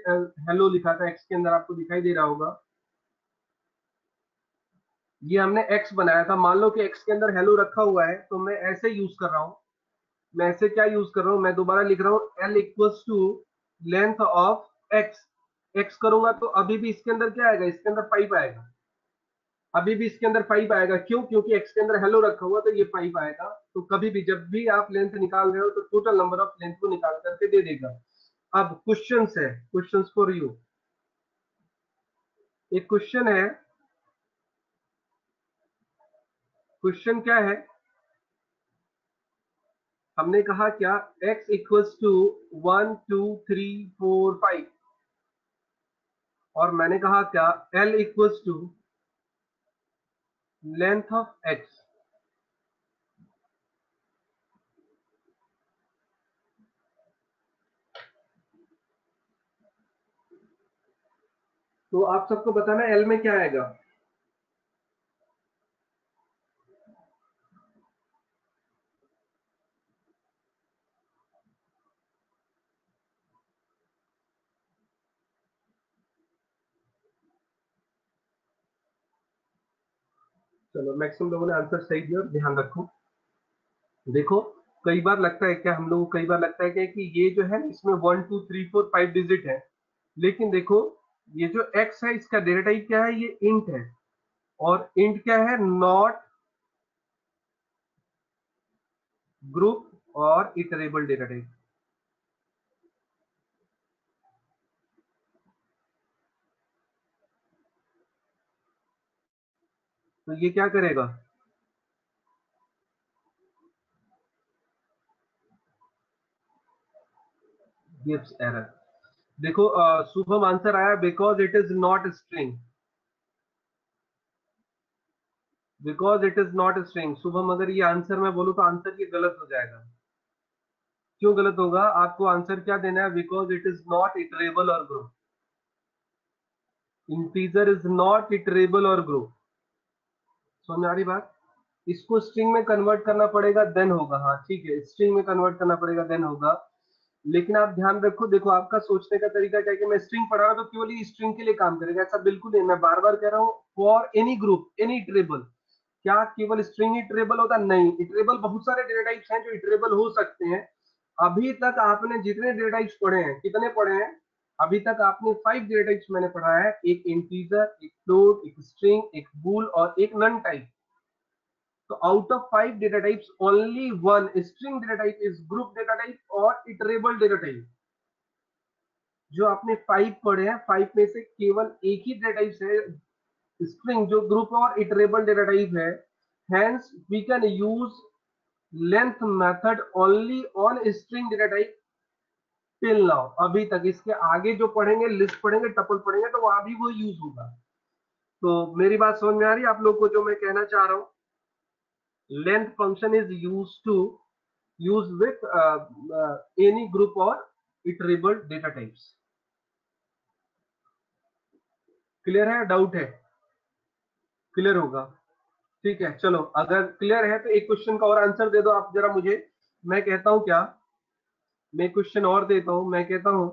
हेलो लिखा था एक्स के अंदर, आपको दिखाई दे रहा होगा। ये हमने एक्स बनाया था, मान लो कि एक्स के अंदर हेलो रखा हुआ है, तो मैं ऐसे यूज कर रहा हूं। मैं ऐसे क्या यूज कर रहा हूं, मैं दोबारा लिख रहा हूं, L equals to length of x. X करूंगा तो अभी भी इसके अंदर क्या आएगा, इसके अंदर 5 आएगा। अभी भी इसके अंदर 5 आएगा, क्यों, क्योंकि एक्स के अंदर हेलो रखा हुआ, तो ये 5 आएगा। तो कभी भी जब भी आप लेंथ निकाल रहे हो तो टोटल नंबर ऑफ लेंथ को निकाल करके दे देगा। अब क्वेश्चन है, क्वेश्चन फॉर यू। एक क्वेश्चन है, क्वेश्चन क्या है, हमने कहा क्या, x इक्वल्स टू 1 2 3 4 5, और मैंने कहा क्या, l equals to length of x। तो आप सबको बताना l में क्या आएगा। चलो मैक्सिमम लोगों ने आंसर सही दिया और ध्यान रखो। देखो कई बार लगता है क्या, हम लोगों को कई बार लगता है क्या कि ये जो है इसमें 1 2 3 4 5 डिजिट है, लेकिन देखो ये जो x है इसका डेटा टाइप क्या है, ये इंट है, और इंट क्या है, नॉट ग्रुप और इटरेबल डेटा टाइप। तो ये क्या करेगा, गिव्स एरर। देखो शुभम आंसर आया because it is not string, because it is not string. Shubham अगर ये आंसर मैं बोलूं तो आंसर ये गलत हो जाएगा। क्यों गलत होगा, आपको आंसर क्या देना है, because it is not iterable और ग्रुप। इंटीजर इज नॉट इटरेबल और ग्रुप। समझ आ रही बात, इसको स्ट्रिंग में कन्वर्ट करना पड़ेगा देन होगा। हाँ ठीक है, स्ट्रिंग में कन्वर्ट करना पड़ेगा देन होगा। लेकिन आप ध्यान रखो, देखो आपका सोचने का तरीका क्या है कि मैं स्ट्रिंग पढ़ा रहा हूं तो केवल ये स्ट्रिंग के लिए काम करेगा, ऐसा बिल्कुल नहीं। मैं बार बार कह रहा हूं, for any group any iterable. क्या केवल स्ट्रिंग ही इटरेबल होता, नहीं, इटरेबल बहुत सारे डेटा टाइप्स हैं जो इटरेबल हो सकते हैं। अभी तक आपने जितने डेटा टाइप्स पढ़े हैं, कितने पढ़े हैं अभी तक आपने 5 डेटा टाइप्स मैंने पढ़ा है, एक इंटीजर, एक फ्लोट, एक स्ट्रिंग, एक बूल और एक नन टाइप। तो out of 5 data types only one string data type is group data type और इटरेबल डेटा टाइप। जो आपने 5 पढ़े हैं, 5 में से केवल एक ही डेटा टाइप है स्ट्रिंग, जो ग्रुप और इटरेबल डेटा टाइप है। Hence we can use length method only on string data type till now. अभी तक, इसके आगे जो पढ़ेंगे, लिस्ट पढ़ेंगे, टपल पढ़ेंगे, तो वहां भी वो यूज होगा। तो मेरी बात समझ में आ रही है आप लोग को जो मैं कहना चाह रहा हूं, length function is use to use with any group or iterable data types। Clear है, डाउट है, क्लियर होगा, ठीक है। चलो अगर क्लियर है तो एक क्वेश्चन का और आंसर दे दो आप जरा मुझे। मैं कहता हूं क्या, मैं क्वेश्चन और देता हूं, मैं कहता हूं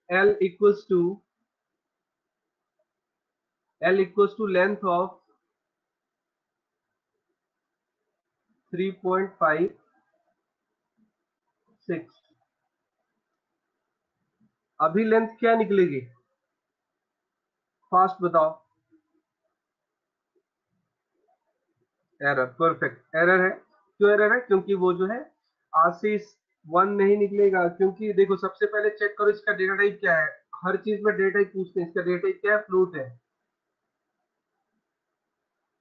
L equals to length of 3.56। अभी लेंथ क्या निकलेगी, फास्ट बताओ। एरर, परफेक्ट, एरर है। क्यों एरर है, क्योंकि वो जो है आशीष 1 नहीं निकलेगा, क्योंकि देखो सबसे पहले चेक करो इसका डेटा टाइप क्या है। हर चीज में डेटा टाइप पूछते हैं, इसका डेटा टाइप क्या है, फ्लूट है।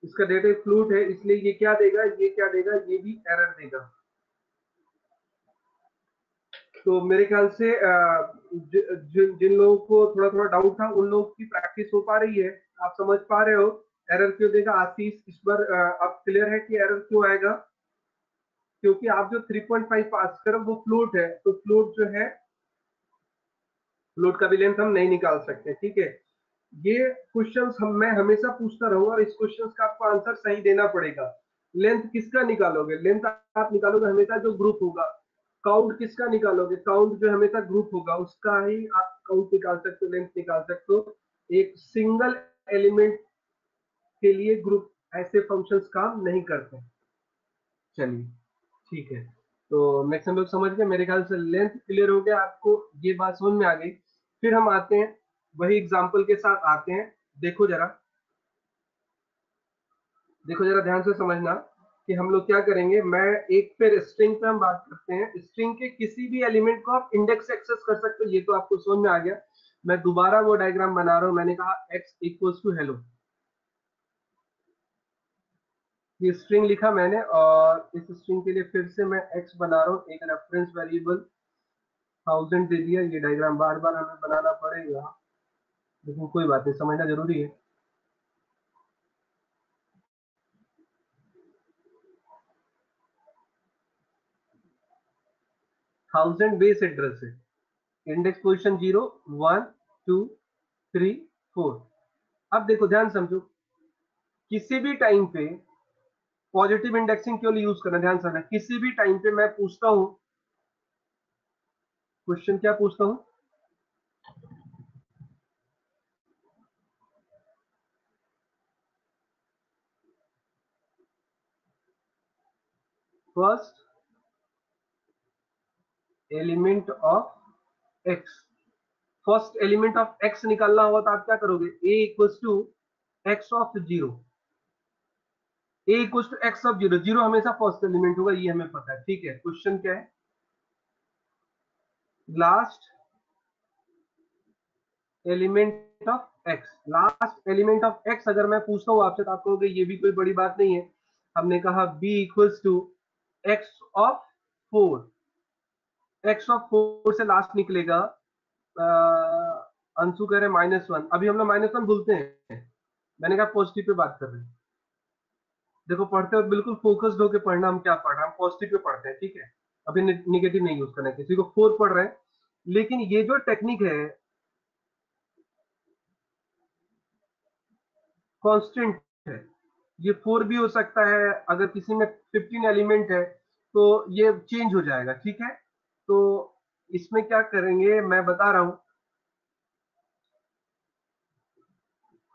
इसका डेटा टाइप फ्लूट है, इसलिए ये क्या देगा, ये क्या देगा, ये भी एरर देगा। तो मेरे ख्याल से जिन लोगों को थोड़ा थोड़ा डाउट था उन लोगों की प्रैक्टिस हो पा रही है, आप समझ पा रहे हो एरर क्यों देगा। आशीष इस बार अब क्लियर है कि एरर क्यों आएगा, क्योंकि आप जो 3.5 पास करो वो फ्लोट है, तो फ्लोट जो है, फ्लोट का भी लेंथ हम नहीं निकाल सकते, ठीक है। ये क्वेश्चंस मैं हमेशा पूछता रहूंगा और इस क्वेश्चंस का आपको आंसर सही देना पड़ेगा। लेंथ किसका निकालोगे, लेंथ आप निकालोगे हमेशा जो ग्रुप होगा। काउंट किसका निकालोगे, काउंट जो हमेशा ग्रुप होगा उसका ही आप काउंट निकाल सकते हो, लेंथ निकाल सकते हो। एक सिंगल एलिमेंट के लिए ग्रुप ऐसे फंक्शंस काम नहीं करते। चलिए ठीक है, तो मैक्सिमम लोग समझ गए मेरे ख्याल से, लेंथ क्लियर हो गया आपको, ये बात समझ में आ गई। फिर हम आते हैं, वही एग्जांपल के साथ आते हैं। देखो जरा, देखो जरा ध्यान से समझना कि हम लोग क्या करेंगे। मैं एक फिर स्ट्रिंग पे हम बात करते हैं, स्ट्रिंग के किसी भी एलिमेंट को आप इंडेक्स एक्सेस कर सकते हो, ये तो आपको समझ में आ गया। मैं दोबारा वो डायग्राम बना रहा हूं, मैंने कहा x इक्वल्स टू हेलो, ये स्ट्रिंग लिखा मैंने, और इस स्ट्रिंग के लिए फिर से मैं x बना रहा हूँ, एक रेफरेंस वेरिएबल 1000 दे दिया। ये डायग्राम बार बार हमें बनाना पड़ेगा, लेकिन कोई बात नहीं, समझना जरूरी है। थाउजेंड बेस एड्रेस है, इंडेक्स पोजिशन 0 1 2 3 4। अब देखो ध्यान समझो, किसी भी टाइम पे पॉजिटिव इंडेक्सिंग क्यों यूज करना, ध्यान समझना। किसी भी टाइम पे मैं पूछता हूं, क्वेश्चन क्या पूछता हूं, first element of x. First element of x निकालना होगा तो आप क्या करोगे, a equals to x of zero. a equals to x of zero, zero हमेशा फर्स्ट एलिमेंट होगा, ये हमें पता है, ठीक है। क्वेश्चन क्या है, last element of x. Last element of x अगर मैं पूछता हूँ आपसे तो आप कहोगे ये भी कोई बड़ी बात नहीं है। हमने कहा b equals to x of four. X of four से लास्ट निकलेगा, अंशु कह रहे -1। अभी हम लोग -1 भूलते हैं, मैंने कहा पॉजिटिव पे बात कर रहे हैं। देखो पढ़ते वक्त बिल्कुल फोकस्ड होकर पढ़ना, हम क्या पढ़ रहे हैं, हम पॉजिटिव पे पढ़ते हैं, ठीक है। अभी निगेटिव नहीं यूज करना है। किसी को 4 पढ़ रहे हैं, लेकिन ये जो टेक्निक है कांस्टेंट है, ये 4 भी हो सकता है। अगर किसी में 15 एलिमेंट है तो ये चेंज हो जाएगा, ठीक है। तो इसमें क्या करेंगे मैं बता रहा हूं,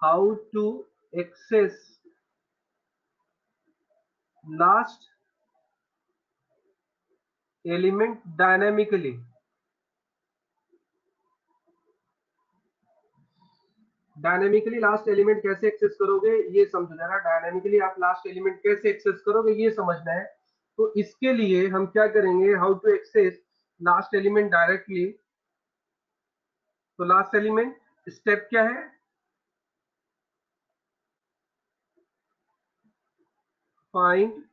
how to access last element dynamically. Dynamically last element कैसे एक्सेस करोगे ये समझना है। डायनेमिकली आप लास्ट एलिमेंट कैसे एक्सेस करोगे ये समझना है। तो इसके लिए हम क्या करेंगे, how to access last element directly. तो लास्ट एलिमेंट स्टेप क्या है, फाइंड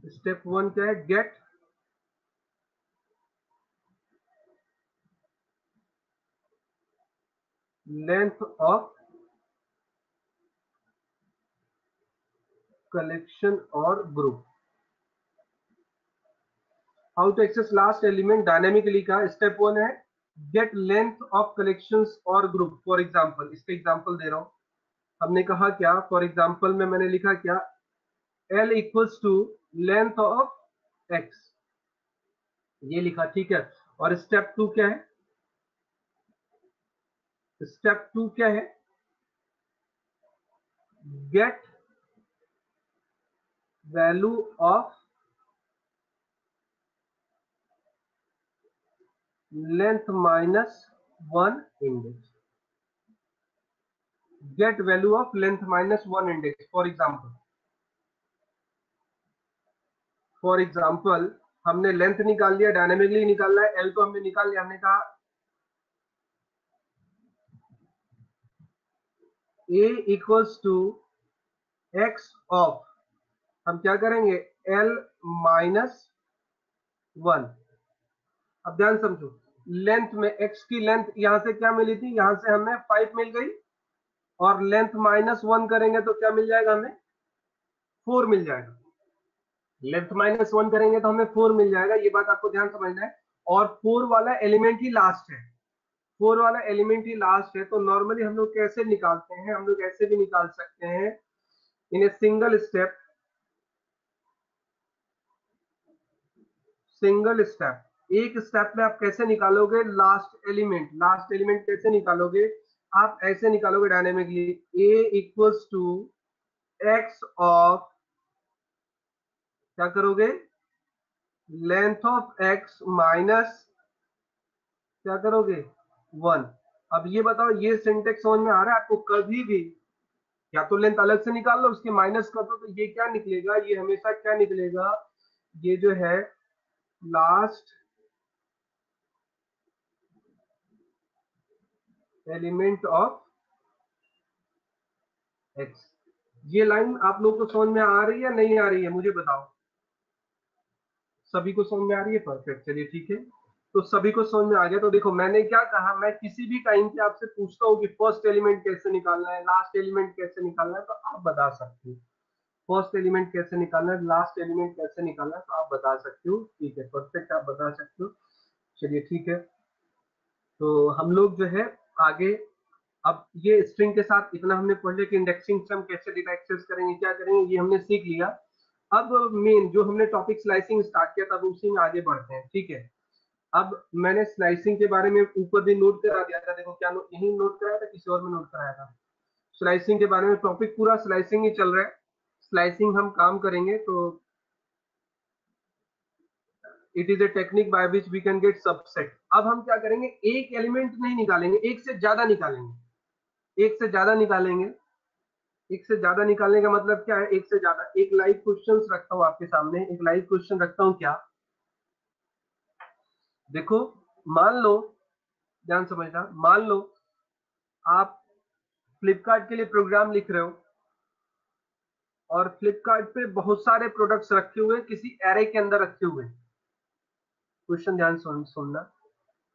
स्टेप 1 क्या है, गेट लेंथ ऑफ कलेक्शन और group. How to access last element dynamically का स्टेप 1 है गेट लेंथ ऑफ कलेक्शंस और ग्रुप। फॉर एग्जांपल, इसका एग्जांपल दे रहा हूं। हमने कहा क्या, फॉर एग्जांपल में मैंने लिखा क्या, L equals to length of x, ये लिखा, ठीक है। और स्टेप 2 क्या है, स्टेप 2 क्या है, get value of length -1 index. Get value of length -1 index. For example हमने लेंथ निकाल लिया, डायनेमिकली निकालना है, एल को हमने निकाल लिया। हमने कहा a equals to x of, हम क्या करेंगे, L -1। अब ध्यान समझो, लेंथ में x की लेंथ यहां से क्या मिली थी, यहां से हमें 5 मिल गई, और लेंथ -1 करेंगे तो क्या मिल जाएगा, हमें 4 मिल जाएगा। लेंथ -1 करेंगे तो हमें 4 मिल जाएगा, ये बात आपको ध्यान समझना है। और 4 वाला एलिमेंट ही लास्ट है, 4 वाला एलिमेंट ही लास्ट है। तो नॉर्मली हम लोग कैसे निकालते हैं, हम लोग ऐसे भी निकाल सकते हैं, in a single step. Single step, एक स्टेप में आप कैसे निकालोगे लास्ट एलिमेंट। लास्ट एलिमेंट कैसे निकालोगे, आप ऐसे निकालोगे dynamically, a equals to x of, क्या करोगे, लेंथ ऑफ x माइनस, क्या करोगे, 1। अब ये बताओ, ये सिंटेक्स समझ में आ रहा है आपको। कभी भी या तो लेंथ अलग से निकाल लो, उसके माइनस कर दो, तो ये क्या निकलेगा, ये हमेशा क्या निकलेगा, ये जो है लास्ट एलिमेंट ऑफ x। ये लाइन आप लोगों को समझ में आ रही है या नहीं आ रही है, मुझे बताओ। सभी को समझ में आ रही है, परफेक्ट, चलिए ठीक है। तो सभी को समझ में आ गया। तो देखो मैंने क्या कहा, मैं किसी भी टाइम पे आपसे पूछता हूँ कि फर्स्ट एलिमेंट कैसे निकालना है, लास्ट एलिमेंट कैसे निकालना है, तो आप बता सकते हो। फर्स्ट एलिमेंट कैसे निकालना है, लास्ट एलिमेंट कैसे निकालना है, तो आप बता सकते हो, ठीक है, परफेक्ट, आप बता सकते हो, चलिए ठीक है। तो हम लोग जो है आगे, अब ये स्ट्रिंग के साथ इतना हमने पढ़ लिया कि इंडेक्सिंग से हम कैसे डेटा एक्सेस करेंगे, क्या करेंगे, ये हमने सीख लिया। अब मेन जो हमने टॉपिक स्लाइसिंग स्टार्ट किया था, उसी में आगे बढ़ते हैं, ठीक है। अब मैंने स्लाइसिंग के बारे में ऊपर भी नोट करा दिया था, देखो क्या यही नोट कराया था, किसी और में नोट कराया था, स्लाइसिंग के बारे में टॉपिक पूरा स्लाइसिंग ही चल रहा है, स्लाइसिंग हम काम करेंगे। तो it is a technique by which we can get subset. अब हम क्या करेंगे, एक एलिमेंट नहीं निकालेंगे, एक से ज्यादा निकालेंगे, एक से ज्यादा निकालेंगे। एक से ज्यादा निकालने का मतलब क्या है, एक से ज्यादा। एक लाइव क्वेश्चन रखता हूं आपके सामने, एक लाइव क्वेश्चन रखता हूं। क्या देखो, मान लो, ध्यान समझना, मान लो आप फ्लिपकार्ट के लिए प्रोग्राम लिख रहे हो और फ्लिपकार्ट पे बहुत सारे प्रोडक्ट्स रखे हुए हैं, किसी एरे के अंदर रखे हुए हैं। क्वेश्चन ध्यान सुनना,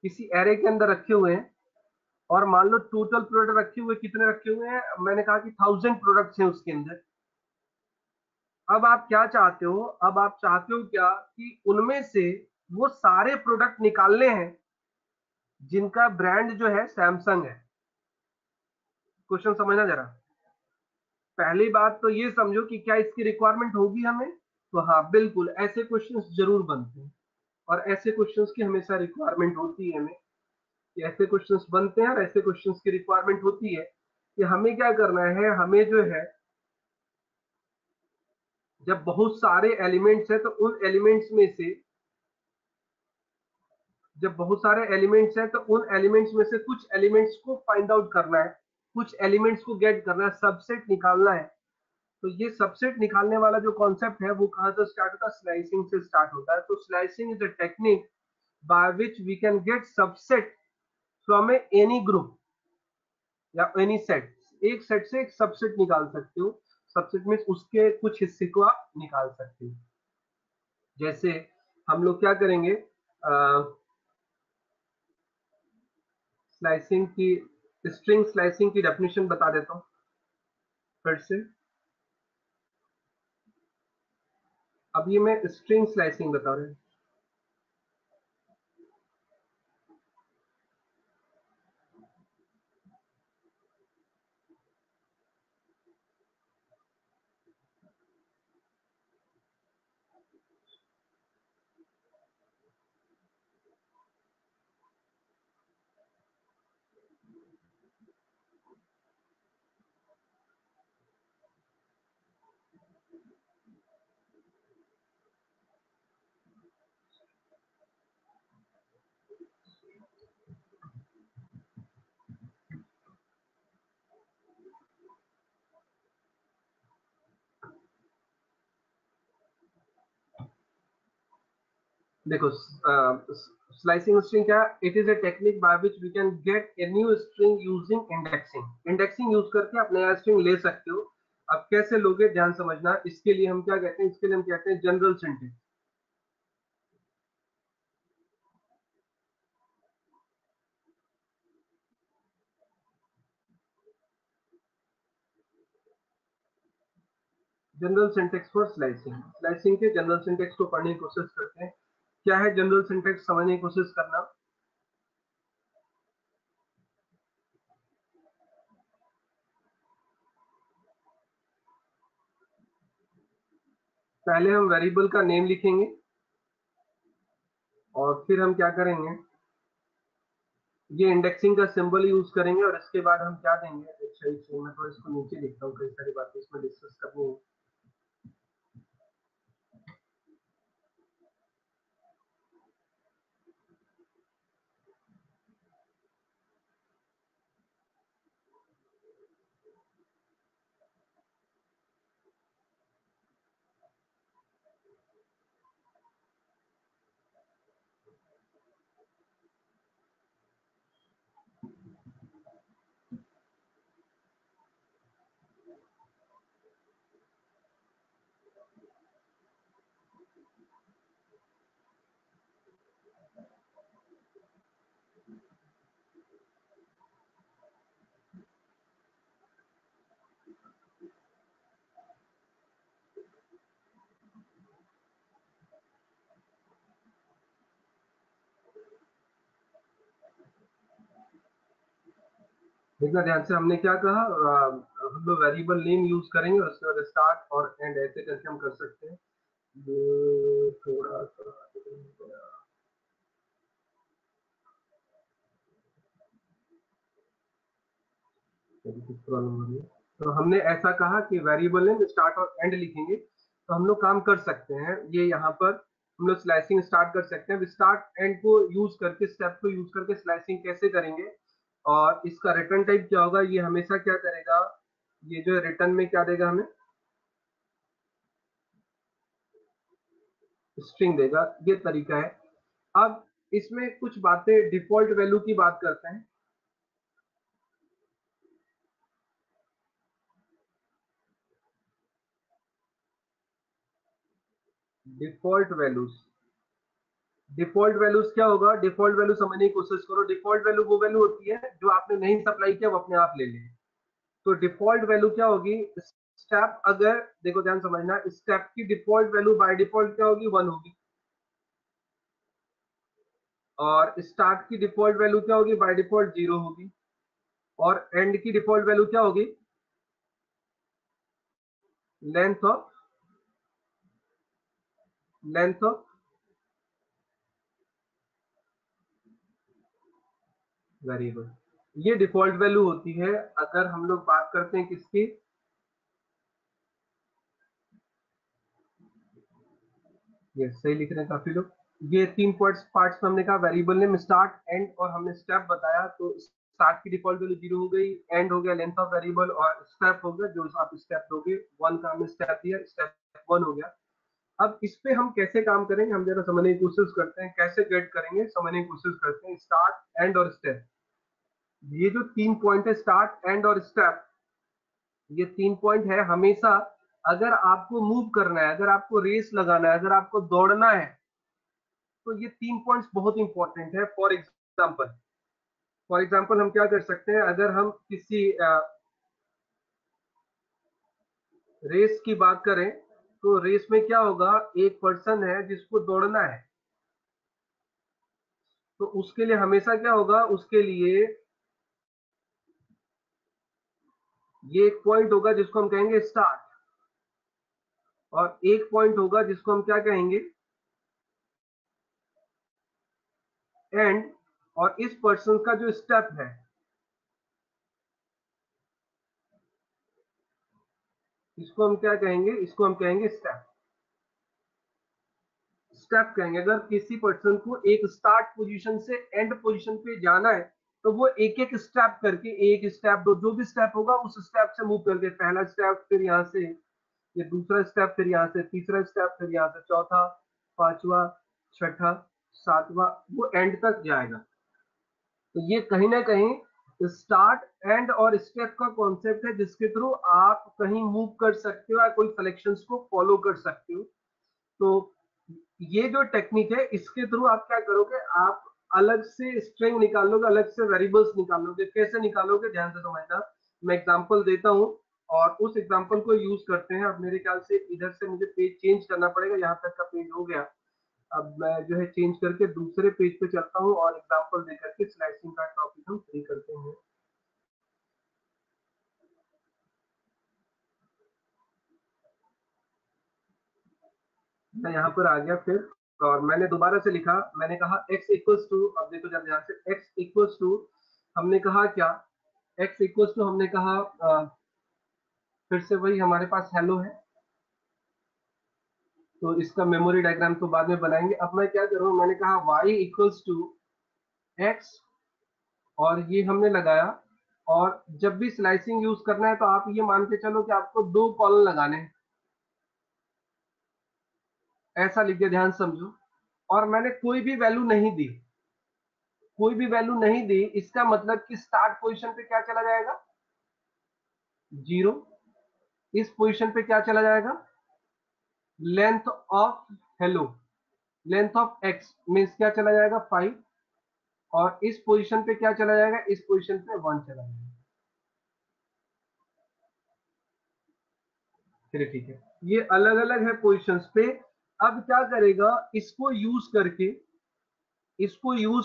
किसी एरे के अंदर रखे हुए हैं और मान लो टोटल प्रोडक्ट रखे हुए, कितने रखे हुए हैं, मैंने कहा कि 1000 प्रोडक्ट्स हैं उसके अंदर। अब आप क्या चाहते हो, अब आप चाहते हो क्या कि उनमें से वो सारे प्रोडक्ट निकालने हैं जिनका ब्रांड जो है सैमसंग है। क्वेश्चन समझना जरा। पहली बात तो ये समझो कि क्या इसकी रिक्वायरमेंट होगी हमें, तो हाँ बिल्कुल, ऐसे क्वेश्चंस जरूर बनते हैं और ऐसे क्वेश्चंस की हमेशा रिक्वायरमेंट होती है हमें, कि ऐसे क्वेश्चंस बनते हैं और ऐसे क्वेश्चंस की रिक्वायरमेंट होती है कि हमें क्या करना है, हमें जो है जब बहुत सारे एलिमेंट्स हैं तो उन एलिमेंट्स में से, जब बहुत सारे एलिमेंट्स हैं तो उन एलिमेंट्स में से कुछ एलिमेंट्स को फाइंड आउट करना है, कुछ एलिमेंट्स को गेट करना है, सबसेट निकालना है। तो ये सबसेट निकालने वाला जो कॉन्सेप्ट है वो कहां से स्टार्ट होता है, स्लाइसिंग से स्टार्ट होता है। तो slicing is a technique by which we can get subset from any group या एनी सेट। एक सेट से एक सबसेट निकाल सकते हो, सबसेट में उसके कुछ हिस्से को आप निकाल सकते हो। जैसे हम लोग क्या करेंगे, स्लाइसिंग की, स्ट्रिंग स्लाइसिंग की डेफिनेशन बता देता हूँ फिर से। अब ये मैं स्ट्रिंग स्लाइसिंग बता रहा हूँ। देखो, स्लाइसिंग स्ट्रिंग क्या, it is a technique by which we can get a new string using indexing. Indexing use करके आप नया स्ट्रिंग ले सकते हो। अब कैसे लोगे, ध्यान समझना। इसके लिए हम क्या कहते हैं, इसके लिए हम कहते हैं general syntax. General syntax for slicing. Slicing के जनरल सिंटेक्स को पढ़ने की कोशिश करते हैं। क्या है जनरल सिंटेक्स, समझने की कोशिश करना। पहले हम वेरिएबल का नेम लिखेंगे और फिर हम क्या करेंगे, ये इंडेक्सिंग का सिंबल यूज करेंगे और इसके बाद हम क्या देंगे। अच्छा, इसमें मैं तो इसको नीचे लिखता हूँ, कई सारी बातें इसमें डिस्कस करनी है। देखना ध्यान से, हमने क्या कहा, हम लोग वेरिएबल नेम यूज करेंगे और उसके बाद स्टार्ट और एंड ऐसे करके हम कर सकते हैं। ये थोड़ा सा प्रॉब्लम हो रही है। तो हमने ऐसा कहा कि वेरिएबल नेम स्टार्ट और एंड लिखेंगे, तो हम लोग काम कर सकते हैं। ये यहाँ पर हम लोग स्लाइसिंग स्टार्ट कर सकते हैं। स्टार्ट एंड को यूज करके, स्टेप को यूज करके स्लाइसिंग कैसे करेंगे और इसका रिटर्न टाइप क्या होगा, ये हमेशा क्या करेगा, ये जो रिटर्न में क्या देगा, हमें स्ट्रिंग देगा। ये तरीका है। अब इसमें कुछ बातें डिफॉल्ट वैल्यू की बात करते हैं। डिफॉल्ट वैल्यूज, डिफॉल्ट वैल्यूज क्या होगा, डिफॉल्ट वैल्यू समझने की कोशिश करो। डिफॉल्ट वैल्यू वो वैल्यू होती है जो आपने नहीं सप्लाई किया, वो अपने आप ले ले। तो डिफॉल्ट वैल्यू क्या होगी, स्टेप, अगर देखो ध्यान समझना, स्टेप की डिफॉल्ट वैल्यू बाय डिफॉल्ट क्या होगी, 1 होगी। और स्टार्ट की डिफॉल्ट वैल्यू क्या होगी, बाय डिफॉल्ट 0 होगी। और एंड की डिफॉल्ट वैल्यू क्या होगी, लेंथ ऑफ वेरिएबल। ये डिफॉल्ट वैल्यू होती है। अगर हम लोग बात करते हैं किसकी, ये सही लिख रहे हैं काफी लोग। ये 3 पार्ट्स में हमने कहा, वेरिएबल नेम, स्टार्ट, एंड, और हमने स्टेप बताया। तो स्टार्ट की डिफॉल्ट वैल्यू 0 हो गई, एंड हो गया लेंथ ऑफ वेरिएबल, और स्टेप हो गया जो आप स्टेप दोगे। 1 का हमने स्टेप दिया, स्टेप 1 हो गया। अब इस पे हम कैसे काम करेंगे, हम जरा समझने की कोशिश करते हैं। कैसे गेट करेंगे, समझने की कोशिश करते हैं। स्टार्ट, एंड और स्टेप, ये जो 3 पॉइंट है, स्टार्ट, एंड और स्टेप, ये 3 पॉइंट है। हमेशा अगर आपको मूव करना है, अगर आपको रेस लगाना है, अगर आपको दौड़ना है, तो ये 3 पॉइंट्स बहुत इंपॉर्टेंट है। फॉर एग्जाम्पल हम क्या कर सकते हैं, अगर हम किसी रेस की बात करें, तो रेस में क्या होगा, एक पर्सन है जिसको दौड़ना है, तो उसके लिए हमेशा क्या होगा, उसके लिए ये एक पॉइंट होगा जिसको हम कहेंगे स्टार्ट, और एक पॉइंट होगा जिसको हम क्या कहेंगे, एंड। और इस पर्सन का जो स्टेप है, इसको हम क्या कहेंगे, इसको हम कहेंगे स्टेप। स्टेप कहेंगे। अगर किसी पर्सन को एक स्टार्ट पोजीशन से एंड पोजीशन पे जाना है, तो वो एक एक स्टेप करके, एक स्टेप, दो, जो भी स्टेप होगा उस स्टेप से मूव करके, पहला स्टेप, फिर यहाँ से ये दूसरा स्टेप, फिर यहाँ से तीसरा स्टेप, फिर यहाँ से चौथा, पांचवा, छठा, सातवां, वो एंड तक जाएगा। तो ये कहीं ना कहीं स्टार्ट, एंड और स्टेप का कॉन्सेप्ट है, जिसके थ्रू आप कहीं मूव कर सकते हो या कोई कलेक्शंस को फॉलो कर सकते हो। तो ये जो टेक्निक है, इसके थ्रू आप क्या करोगे, आप अलग से स्ट्रिंग निकालोगे, अलग से वेरिएबल्स निकालोगे। कैसे निकालोगे, ध्यान से समझना। मैं एग्जांपल देता हूं और उस एग्जांपल को यूज करते हैं। अब मेरे ख्याल से इधर से मुझे पेज चेंज करना पड़ेगा, यहाँ तक का पेज हो गया। अब मैं जो है चेंज करके दूसरे पेज पे चलता हूँ और एग्जांपल देकर के स्लाइसिंग का टॉपिक हम फ्री करते हैं। मैं यहाँ पर आ गया फिर, और मैंने दोबारा से लिखा। मैंने कहा x इक्वल्स टू, अब देखो जब ध्यान से, x इक्वल्स टू, हमने कहा क्या, x इक्वल्स टू हमने कहा, फिर से वही हमारे पास हेलो है। तो इसका मेमोरी डायग्राम तो बाद में बनाएंगे। अब मैं क्या करूँ, मैंने कहा y इक्वल्स टू x, और ये हमने लगाया। और जब भी स्लाइसिंग यूज करना है, तो आप ये मान के चलो कि आपको 2 कॉलम लगाने हैं, ऐसा लिख के ध्यान समझो। और मैंने कोई भी वैल्यू नहीं दी, कोई भी वैल्यू नहीं दी, इसका मतलब कि स्टार्ट पोजीशन पे क्या चला जाएगा, 0। इस पोजीशन पे क्या चला जाएगा, length of hello, length of x means क्या चला जाएगा, 5। और इस पोजीशन पे क्या चला जाएगा, इस पोजीशन पे 1 चला जाएगा। चलिए ठीक है, ये अलग अलग है पोजीशंस पे। अब क्या करेगा, इसको यूज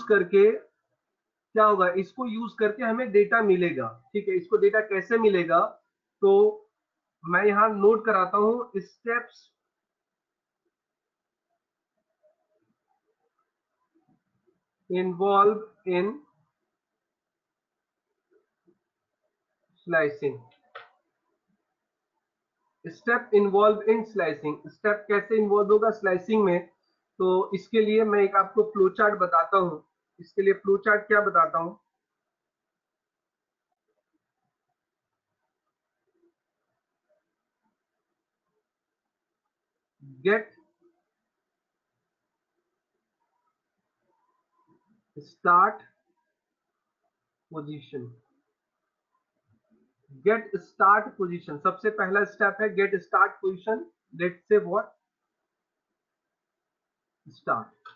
करके क्या होगा, इसको यूज करके हमें डेटा मिलेगा। ठीक है, इसको डेटा कैसे मिलेगा, तो मैं यहां नोट कराता हूं, steps involve in, slicing. Step involve in slicing, step कैसे इन्वॉल्व होगा स्लाइसिंग में, तो इसके लिए मैं एक आपको फ्लो चार्ट बताता हूं। इसके लिए फ्लो चार्ट क्या बताता हूं, get start position, get start position सबसे पहला स्टेप है, get start position. Let's say what start,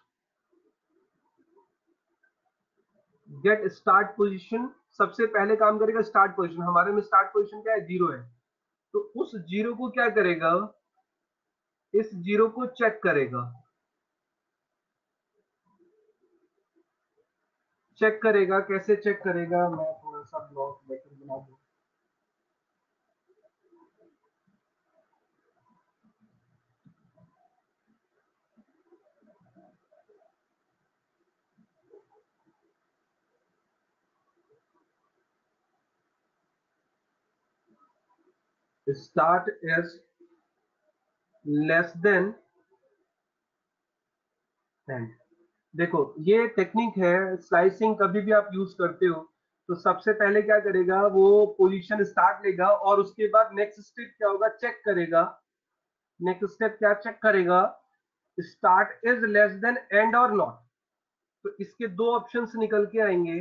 get start position सबसे पहले काम करेगा स्टार्ट पोजीशन। हमारे में स्टार्ट पोजीशन क्या है, 0 है, तो उस जीरो को क्या करेगा, इस जीरो को चेक करेगा, चेक करेगा। कैसे चेक करेगा, मैं थोड़ा सा ब्लॉक बेटर बना दूं। Start is less then and. देखो ये टेक्निक है, स्लाइसिंग कभी भी आप यूज करते हो तो सबसे पहले क्या करेगा, वो पोजीशन स्टार्ट लेगा और उसके बाद नेक्स्ट स्टेप क्या होगा, चेक करेगा। नेक्स्ट स्टेप क्या चेक करेगा, start is less then and और नॉट। तो इसके दो ऑप्शंस निकल के आएंगे।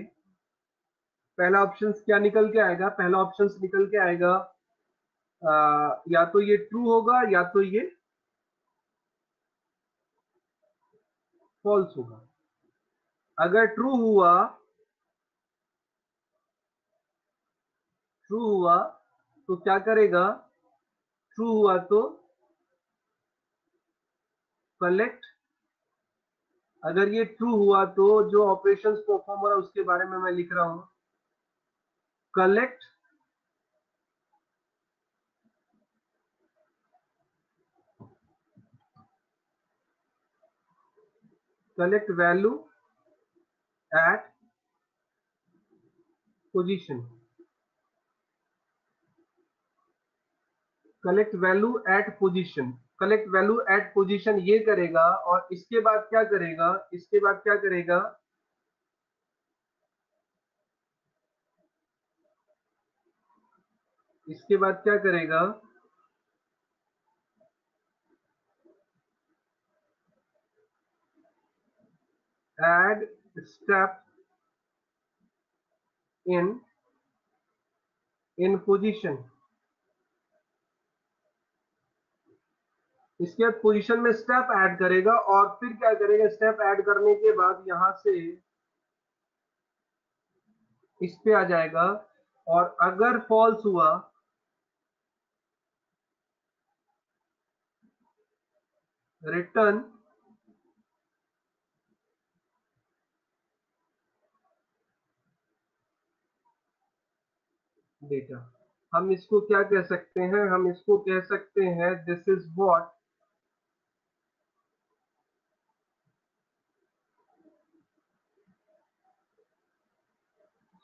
पहला ऑप्शन क्या निकल के आएगा, पहला ऑप्शन निकल के आएगा या तो ये ट्रू होगा या तो ये फॉल्स होगा। अगर ट्रू हुआ तो क्या करेगा, ट्रू हुआ तो कलेक्ट। अगर ये ट्रू हुआ तो जो ऑपरेशंस परफॉर्म हो रहा है उसके बारे में मैं लिख रहा हूं, collect collect value at position, collect value at position, collect value at position ये करेगा। और इसके बाद क्या करेगा, इसके बाद क्या करेगा, इसके बाद क्या करेगा, एड स्टेप इन पोजीशन। इसके बाद पोजीशन में स्टेप ऐड करेगा और फिर क्या करेगा, स्टेप ऐड करने के बाद यहां से इस पे आ जाएगा। और अगर फॉल्स हुआ, रिटर्न डेटा। हम इसको क्या कह सकते हैं, हम इसको कह सकते हैं this is what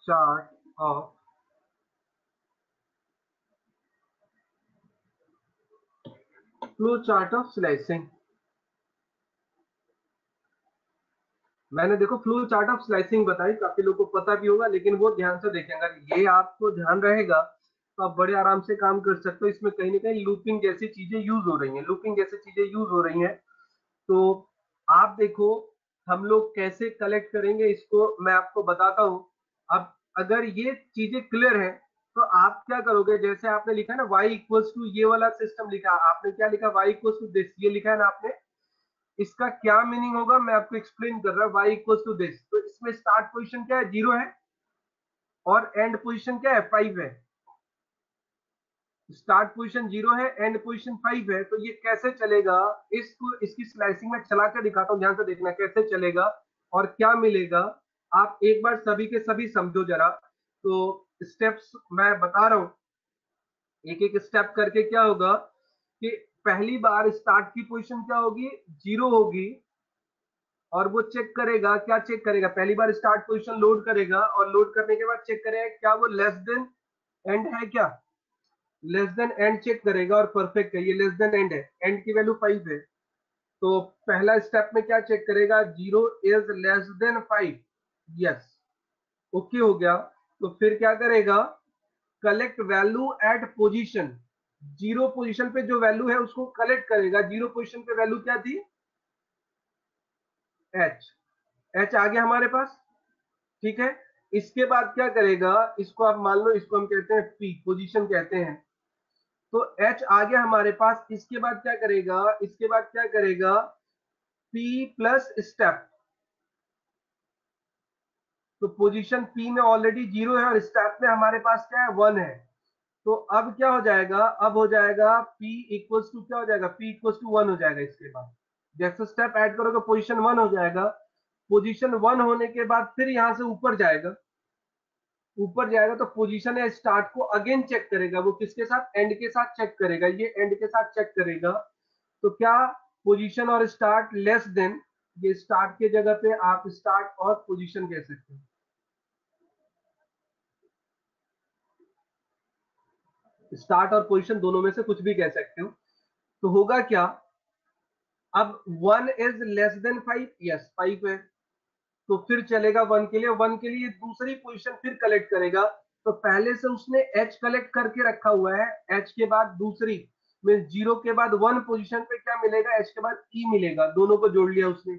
chart of flow chart of slicing. मैंने देखो फ्लो चार्ट ऑफ स्लाइसिंग बताई, काफी लोगों को पता भी होगा, लेकिन वो ध्यान से देखें। अगर ये आपको ध्यान रहेगा तो आप बड़े आराम से काम कर सकते हो। इसमें कहीं ना कहीं लूपिंग जैसी चीजें यूज हो रही हैं, लूपिंग जैसी चीजें यूज हो रही हैं। तो आप देखो हम लोग कैसे कलेक्ट करेंगे इसको मैं आपको बताता हूं। अब अगर ये चीजें क्लियर है तो आप क्या करोगे, जैसे आपने लिखा है ना y इक्वल्स टू, ये वाला सिस्टम लिखा, आपने क्या लिखा, y इक्वल्स टू दिस, ये लिखा है ना आपने। इसका क्या मीनिंग होगा मैं आपको एक्सप्लेन कर रहा हूं, y इक्वल्स टू दिस। तो इसमें स्टार्ट पोजीशन क्या है, 0 है, और एंड पोजीशन क्या है, 5 है। स्टार्ट पोजीशन 0 है, एंड पोजीशन 5 है। तो ये कैसे चलेगा, इसको इसकी स्लाइसिंग में चला के दिखाता हूं, ध्यान से देखना कैसे चलेगा और क्या मिलेगा। आप एक बार सभी के सभी समझो जरा। तो स्टेप्स मैं बता रहा हूं, एक एक स्टेप करके। क्या होगा कि पहली बार स्टार्ट की पोजीशन क्या होगी, 0 होगी। और वो चेक करेगा, क्या चेक करेगा, पहली बार स्टार्ट पोजीशन लोड करेगा और लोड करने के बाद चेक करेगा क्या वो लेस देन एंड है क्या। लेस देन एंड चेक करेगा और परफेक्ट है, ये लेस देन एंड है, एंड की वैल्यू 5 है, तो पहला स्टेप में क्या चेक करेगा, 0 is less than 5, yes, okay हो गया। तो फिर क्या करेगा, collect value at position, zero position पे जो वैल्यू है उसको कलेक्ट करेगा। जीरो पोजीशन पे वैल्यू क्या थी, एच, एच आ गया हमारे पास, ठीक है। इसके बाद क्या करेगा, इसको आप मान लो, इसको हम कहते हैं पी, पोजीशन कहते हैं। तो एच आ गया हमारे पास, इसके बाद क्या करेगा, इसके बाद क्या करेगा, पी प्लस स्टेप। तो पोजीशन पी में ऑलरेडी 0 है और स्टेप में हमारे पास क्या है, 1 है। तो अब क्या हो जाएगा, अब हो जाएगा P इक्वल्स टू क्या हो जाएगा, P इक्वल्स टू 1 हो जाएगा। इसके बाद जैसे स्टेप ऐड करोगे पोजीशन 1 हो जाएगा। पोजीशन 1 होने के बाद फिर यहां से ऊपर जाएगा, ऊपर जाएगा तो पोजीशन है स्टार्ट को अगेन चेक करेगा, वो किसके साथ, एंड के साथ चेक करेगा, ये एंड के साथ चेक करेगा। तो क्या पोजीशन और स्टार्ट लेस देन, ये स्टार्ट के जगह पे आप स्टार्ट और पोजीशन कह सकते हो, स्टार्ट और पोजीशन दोनों में से कुछ भी कह सकते हो। तो होगा क्या, अब 1 इज लेस देन 5, यस 5 है, तो फिर चलेगा 1 के लिए, 1 के लिए दूसरी पोजीशन फिर कलेक्ट करेगा। तो पहले से उसने h कलेक्ट करके रखा हुआ है, h के बाद दूसरी मीन 0 के बाद 1 पोजीशन पे क्या मिलेगा, h के बाद e मिलेगा, दोनों को जोड़ लिया उसने।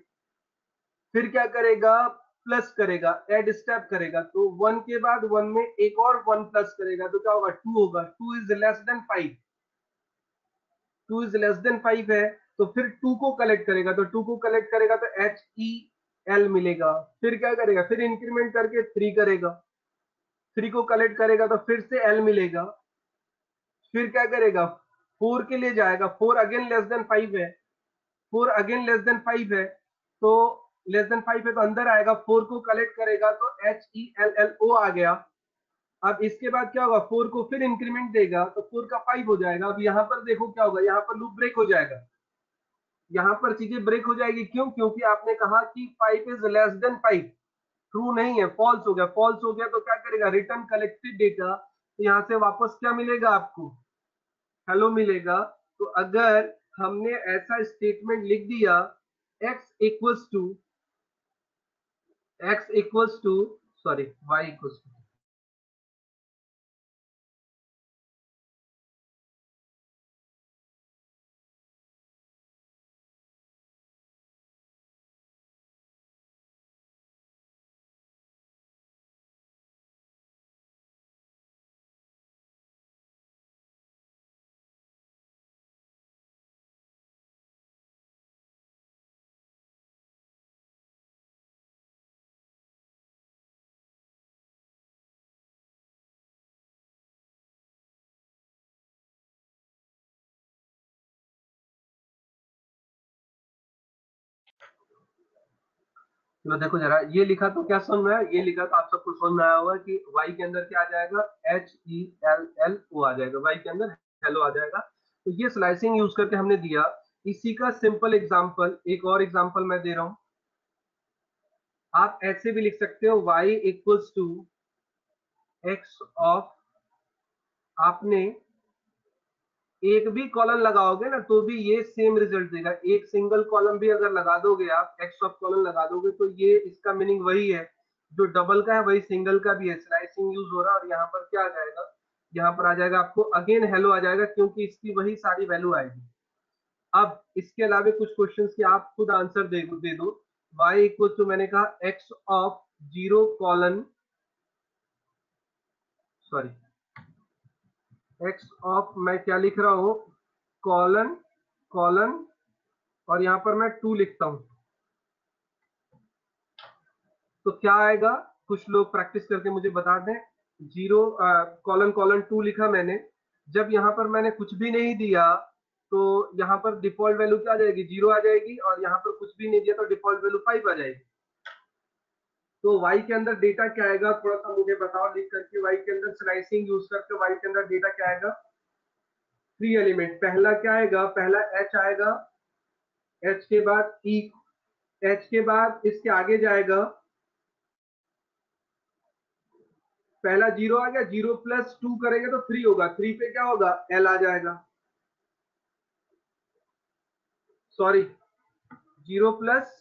फिर क्या करेगा, प्लस करेगा, एड स्टेप करेगा, तो 1 के बाद 1 में एक और 1 प्लस करेगा, तो क्या होगा, 2 होगा, 2 is less than 5, 2 is less than 5 है। तो फिर 2 को कलेक्ट करेगा, तो 2 को कलेक्ट करेगा तो एच ई एल मिलेगा। फिर क्या करेगा, फिर इंक्रीमेंट करके 3 करेगा, 3 को कलेक्ट करेगा तो फिर से एल मिलेगा। फिर क्या करेगा, 4 के लिए जाएगा, 4 अगेन लेस देन 5 है, 4 अगेन लेस देन 5 है, तो लेस देन 5 है तो अंदर आएगा, 4 को कलेक्ट करेगा तो H E L L O आ गया। अब इसके बाद क्या होगा, 4 को फिर इंक्रीमेंट देगा तो 4 का 5 हो जाएगा। अब यहाँ पर देखो क्या होगा, यहाँ पर लूप ब्रेक हो जाएगा, यहाँ पर चीजें ब्रेक हो जाएगी, क्यों, क्योंकि आपने कहा कि 5 इज लेस देन 5, ट्रू नहीं है, फॉल्स हो गया, फॉल्स हो गया तो क्या करेगा, रिटर्न कलेक्टेड डेटा, तो यहाँ से वापस क्या मिलेगा आपको, हेलो मिलेगा। तो अगर हमने ऐसा स्टेटमेंट लिख दिया, x equals to, x equals to, sorry y equals to, तो देखो जरा, ये लिखा तो क्या समझ में आया, ये लिखा तो आप सबको समझ में आया होगा कि y के अंदर क्या आ जाएगा, H E L L O आ जाएगा, y के अंदर हेलो आ जाएगा। तो ये स्लाइसिंग यूज करके हमने दिया। इसी का सिंपल एग्जांपल, एक और एग्जांपल मैं दे रहा हूं, आप ऐसे भी लिख सकते हो, y equals to x of, आपने एक भी कॉलम लगाओगे ना तो भी ये सेम रिजल्ट देगा, एक सिंगल कॉलम भी अगर लगा दोगे आप, एक्स ऑफ कॉलम लगा दोगे तो ये इसका मीनिंग वही है, जो डबल का है वही सिंगल का भी है, स्लाइसिंग यूज हो रहा है। और यहाँ पर क्या आ जाएगा, यहाँ पर आ जाएगा आपको अगेन हेलो आ जाएगा, क्योंकि इसकी वही सारी वैल्यू आएगी। अब इसके अलावा कुछ क्वेश्चन के आप खुद आंसर दे दो। y इक्वल टू, मैंने कहा x of 0 colon, sorry x of, मैं क्या लिख रहा हूं, कॉलन, कॉलन, और यहां पर मैं 2 लिखता हूं, तो क्या आएगा, कुछ लोग प्रैक्टिस करके मुझे बता दें। 0 कॉलन कॉलन 2 लिखा मैंने, जब यहाँ पर मैंने कुछ भी नहीं दिया तो यहाँ पर डिफॉल्ट वैल्यू क्या आ जाएगी, 0 आ जाएगी, और यहाँ पर कुछ भी नहीं दिया तो डिफॉल्ट वैल्यू 5 आ जाएगी। तो y के अंदर डेटा क्या आएगा, थोड़ा सा मुझे बताओ लिख करके, y के अंदर स्लाइसिंग यूज करके y के अंदर डेटा क्या आएगा, 3 एलिमेंट, पहला क्या आएगा, पहला h आएगा, h के बाद e, h के बाद इसके आगे जाएगा पहला 0 आ गया, 0 प्लस 2 करेंगे तो 3 होगा, 3 पे क्या होगा, L आ जाएगा, सॉरी 0 प्लस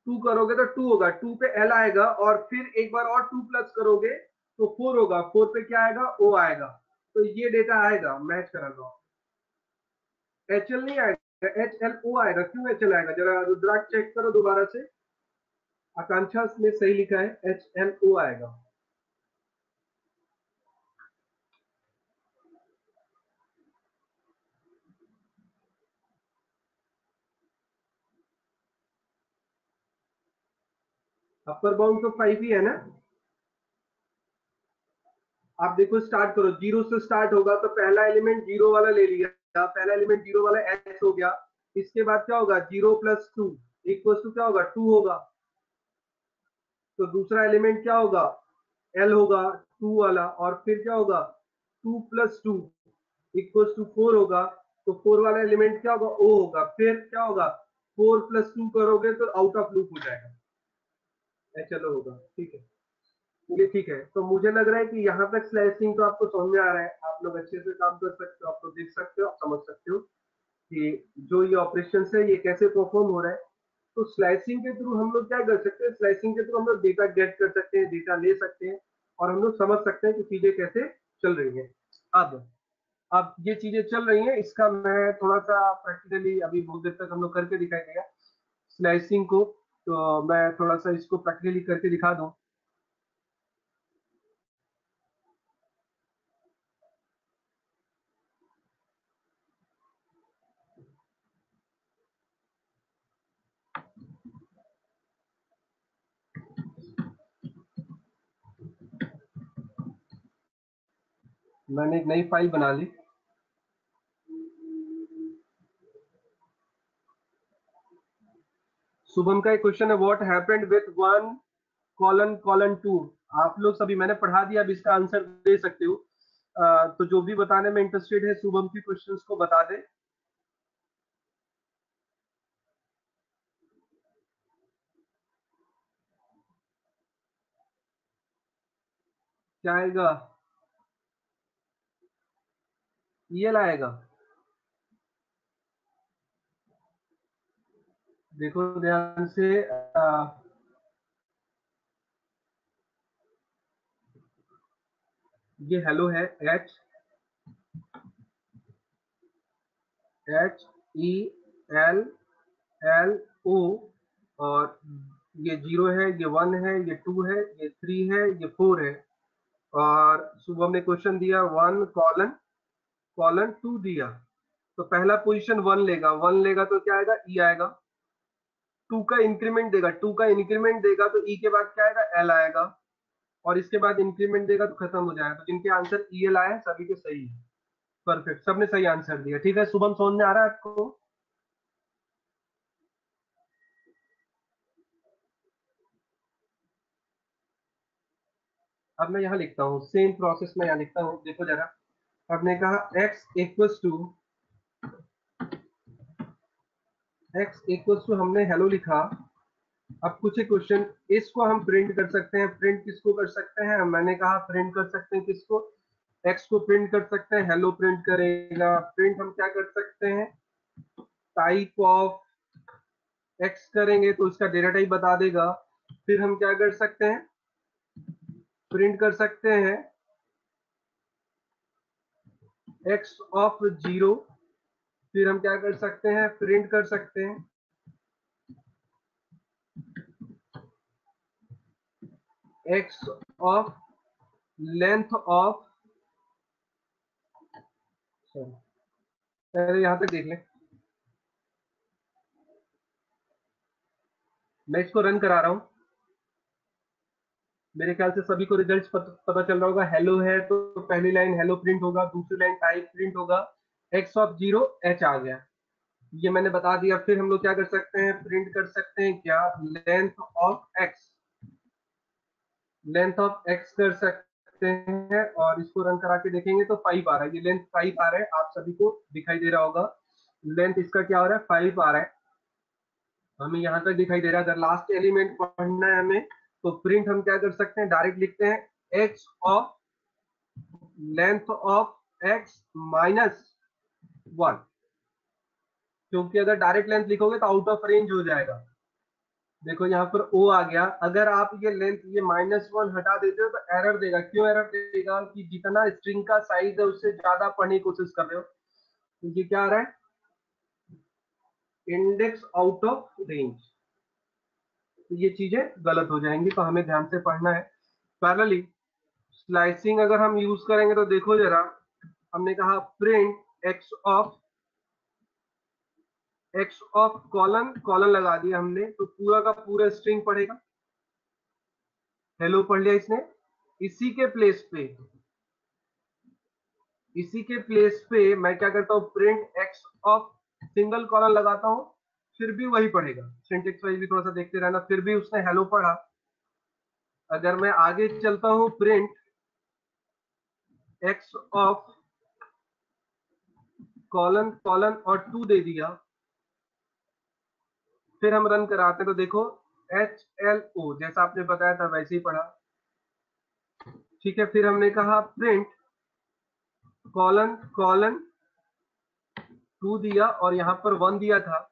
2 करोगे तो 2 होगा, 2 पे L आएगा, और फिर एक बार और 2 प्लस करोगे तो 4 होगा, 4 पे क्या आएगा, O आएगा। तो ये डेटा आएगा, मैच करा दो। HL नहीं आएगा, HLO आएगा। क्यों HL आएगा, जरा रुद्राक्ष चेक करो दोबारा से, आकांक्षा ने सही लिखा है, HLO आएगा। अपर बाउंड तो 5 ही है ना। आप देखो, स्टार्ट करो, 0 से स्टार्ट होगा तो पहला एलिमेंट 0 वाला ले लिया, पहला एलिमेंट 0 वाला H हो गया। इसके बाद क्या होगा, 0 प्लस 2 इक्वल टू क्या होगा, 2 होगा। तो दूसरा एलिमेंट क्या होगा, L होगा 2 वाला, और फिर क्या होगा, 2 प्लस 2 इक्वल टू 4 होगा। तो 4 वाला एलिमेंट क्या होगा, O होगा। फिर क्या होगा, 4 प्लस 2 करोगे तो आउट ऑफ लूप हो जाएगा, HLO होगा। ठीक है, ये ठीक है। तो मुझे लग रहा है कि यहाँ तक स्लाइसिंग तो आपको समझ में आ रहा है, आप लोग अच्छे से काम कर सकते हो, आप लोग देख सकते हो, आप समझ सकते हो कि जो ये ऑपरेशन है ये कैसे परफॉर्म हो रहा है। तो स्लाइसिंग के थ्रू हम लोग क्या कर सकते हैं, स्लाइसिंग के थ्रू हम लोग डेटा गेट कर सकते हैं, डेटा ले सकते हैं, और हम लोग समझ सकते हैं कि चीजें कैसे चल रही हैं। अब ये चीजें चल रही हैं, इसका मैं थोड़ा सा प्रैक्टिकली अभी बहुत देर तक हम लोग करके दिखाई देगा स्लाइसिंग को, तो मैं थोड़ा सा इसको प्रैक्टिकली करके दिखा दूं। मैंने एक नई फाइल बना ली। शुभम का एक क्वेश्चन है, what happened with 1 colon colon 2। आप लोग सभी मैंने पढ़ा दिया, अब इसका आंसर दे सकते हो। तो जो भी बताने में इंटरेस्टेड है शुभम की क्वेश्चंस को बता दे। क्या आएगा, EL आएगा। देखो ध्यान से, ये हेलो है, HELLO, और ये 0 है, ये 1 है, ये 2 है, ये 3 है, ये 4 है। और शुभम ने क्वेश्चन दिया 1 कॉलन कॉलन 2 दिया, तो पहला पोजीशन 1 लेगा, 1 लेगा तो क्या आएगा, E आएगा। 2 का इंक्रीमेंट देगा, 2 का इंक्रीमेंट देगा तो E के बाद क्या आएगा, L आएगा, और इसके बाद इंक्रीमेंट देगा तो खत्म हो जाएगा। तो जिनके आंसर EL आए हैं सभी के सही है, परफेक्ट, सबने सही आंसर दिया। ठीक है शुभम, समझ में आ रहा है आपको। अब मैं यहाँ लिखता हूँ, सेम प्रोसेस में यहाँ लिखता हूँ, देखो जरा। हमने कहा x इक्वल्स टू हमने हेलो लिखा। अब कुछ एक क्वेश्चन, इसको हम प्रिंट कर सकते हैं। प्रिंट किसको कर सकते हैं, मैंने कहा प्रिंट कर सकते हैं किसको, x को प्रिंट कर सकते हैं, हेलो प्रिंट करेगा। प्रिंट हम क्या कर सकते हैं, टाइप ऑफ x करेंगे तो इसका डेटा टाइप बता देगा। फिर हम क्या कर सकते हैं, प्रिंट कर सकते हैं x ऑफ 0। फिर हम क्या कर सकते हैं, प्रिंट कर सकते हैं x ऑफ लेंथ ऑफ, पहले यहां तक देख लें, मैं इसको रन करा रहा हूं। मेरे ख्याल से सभी को रिजल्ट पता चल रहा होगा। हेलो है तो पहली लाइन हेलो प्रिंट होगा, दूसरी लाइन टाइप प्रिंट होगा, x ऑफ 0 h आ गया, ये मैंने बता दिया। फिर हम लोग क्या कर सकते हैं, प्रिंट कर सकते हैं क्या, length of x, length of x कर सकते हैं, और इसको रन करा के देखेंगे तो 5 आ रहा है, ये लेंथ 5 आ रहा है, आप सभी को दिखाई दे रहा होगा। लेंथ इसका क्या हो रहा है, 5 आ रहा है, हमें यहाँ तक दिखाई दे रहा है। अगर लास्ट एलिमेंट पढ़ना है हमें, तो प्रिंट हम क्या कर सकते हैं, डायरेक्ट लिखते हैं x of length of x minus 1, क्योंकि अगर डायरेक्ट लेंथ लिखोगे तो आउट ऑफ रेंज हो जाएगा। देखो यहाँ पर ओ आ गया, अगर आप ये लेंथ ये -1 हटा देते हो तो एरर देगा। क्यों एरर देगा? कि जितना स्ट्रिंग का साइज है उससे ज्यादा पढ़ने की कोशिश कर रहे हो, क्योंकि क्या आ रहा है, इंडेक्स आउट ऑफ रेंज। तो ये चीजें गलत हो जाएंगी, तो हमें ध्यान से पढ़ना है। पैरेलली स्लाइसिंग अगर हम यूज करेंगे तो देखो जरा, हमने कहा print x of colon, colon लगा दिया हमने, तो पूरा का पूरा स्ट्रिंग पढ़ेगा। हेलो पढ़ लिया इसने। इसी के प्लेस पे मैं क्या करता हूँ, print x of single colon लगाता हूँ, फिर भी वही पढ़ेगा। सिंटेक्स वाइज भी थोड़ा सा देखते रहना, फिर भी उसने हेलो पढ़ा। अगर मैं आगे चलता हूँ, print x of colon colon और 2 दे दिया, फिर हम रन कराते हैं तो देखो HLO जैसा आपने बताया था वैसे ही पढ़ा। ठीक है, फिर हमने कहा प्रिंट कॉलन कॉलन 2 दिया और यहाँ पर 1 दिया था,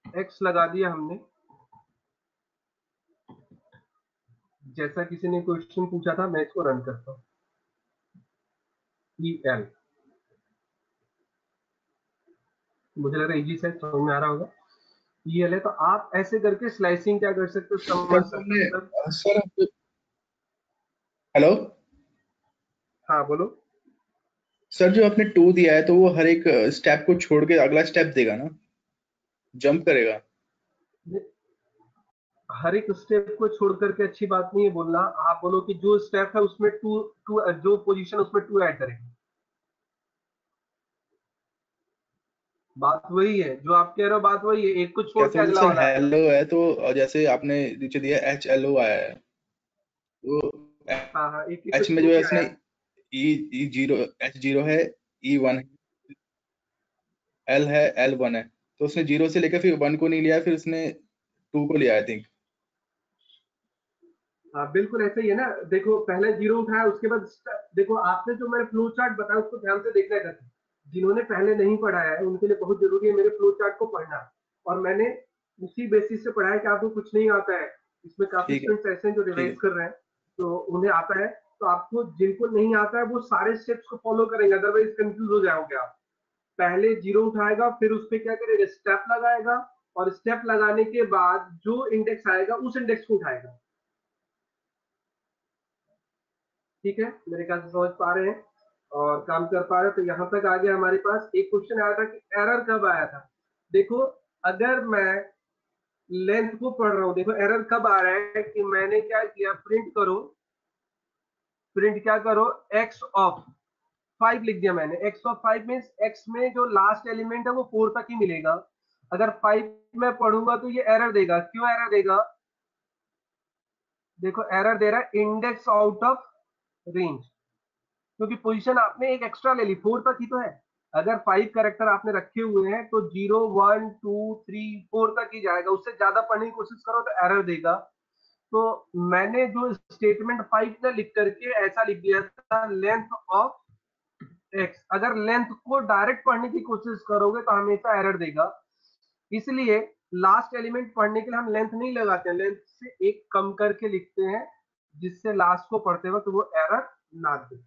एक्स लगा दिया हमने। जैसा किसी ने क्वेश्चन पूछा था, मैं इसको रन करता हूँ। EL, मुझे लग रहा है इजी से समझ में आ रहा होगा। EL है, तो आप ऐसे करके स्लाइसिंग क्या कर सकते हो, समझ सकते हो। सर हेलो हाँ बोलो। सर, जो आपने 2 दिया है तो वो हर एक स्टेप को छोड़ के अगला स्टेप देगा ना, जंप करेगा? हर एक स्टेप को छोड़ करके अच्छी बात नहीं है बोलना। आप बोलो कि जो स्टेप है उसमें टू जो पोजीशन उसमें 2 ऐड करेंगे। बात वही है जो आप कह रहे हो, बात वही है, एक को छोड़ कैसे के बोलते अगला सर, वाला आएगा। हेलो है तो जैसे आपने नीचे दिया HLO आया है, वो हाँ हाँ, एक को H में छोड़ जो है के इसने आया। E0 H0 है, E1 है, L है, L1 है, तो उसने 0 से लेकर फिर 1 को नहीं लिया, फिर उसने 2 को लिया आई थिंक। हाँ बिल्कुल ऐसा ही है ना। देखो पहले 0 उठाया, उसके बाद देखो आपने जो मेरे फ्लो चार्ट बताया उसको ध्यान से देखना है। जिन्होंने पहले नहीं पढ़ाया है उनके लिए बहुत जरूरी है मेरे फ्लो चार्ट को पढ़ना। और मैंने उसी बेसिस से पढ़ा है कि आपको कुछ नहीं आता है। इसमें काफी ठीक है, स्टूडेंट्स ऐसे हैं जो ठीक रिवाइज है, कर रहे हैं, तो उन्हें आता है। तो आपको जिनको नहीं आता है वो सारे स्टेप्स को फॉलो करेंगे, अदरवाइज कंफ्यूज हो जाओगे आप। पहले 0 उठाएगा, फिर उस पर क्या करेगा, स्टेप लगाएगा, और स्टेप लगाने के बाद जो इंडेक्स आएगा उस इंडेक्स को उठाएगा। ठीक है, मेरे ख्याल से समझ पा रहे हैं और काम कर पा रहे हैं। तो यहाँ तक आ गया हमारे पास। एक क्वेश्चन आया था कि एरर कब आया था। देखो अगर मैं लेंथ को पढ़ रहा हूँ, देखो एरर कब आ रहा है कि मैंने क्या किया, प्रिंट क्या करो, एक्स ऑफ 5 लिख दिया मैंने। एक्स ऑफ 5 मीन एक्स में जो लास्ट एलिमेंट है वो 4 तक ही मिलेगा। अगर 5 में पढ़ूंगा तो ये एरर देगा। क्यों एरर देगा? देखो एरर दे रहा है इंडेक्स आउट ऑफ रेंज, क्योंकि पोजीशन आपने एक एक्स्ट्रा ले ली, 4 तक ही तो है। अगर 5 कैरेक्टर आपने रखे हुए हैं तो 0 1 2 3 4 तक ही जाएगा, उससे ज्यादा पढ़ने की कोशिश करो तो एरर देगा। तो मैंने जो स्टेटमेंट 5 ने लिख करके ऐसा लिख दिया था, लेंथ ऑफ एक्स। अगर लेंथ को डायरेक्ट पढ़ने की कोशिश करोगे तो हमेशा एरर देगा। इसलिए लास्ट एलिमेंट पढ़ने के लिए हम लेंथ नहीं लगाते हैं, लेंथ से एक कम करके लिखते हैं, जिससे लास्ट को पढ़ते वक्त वो एरर ना दे।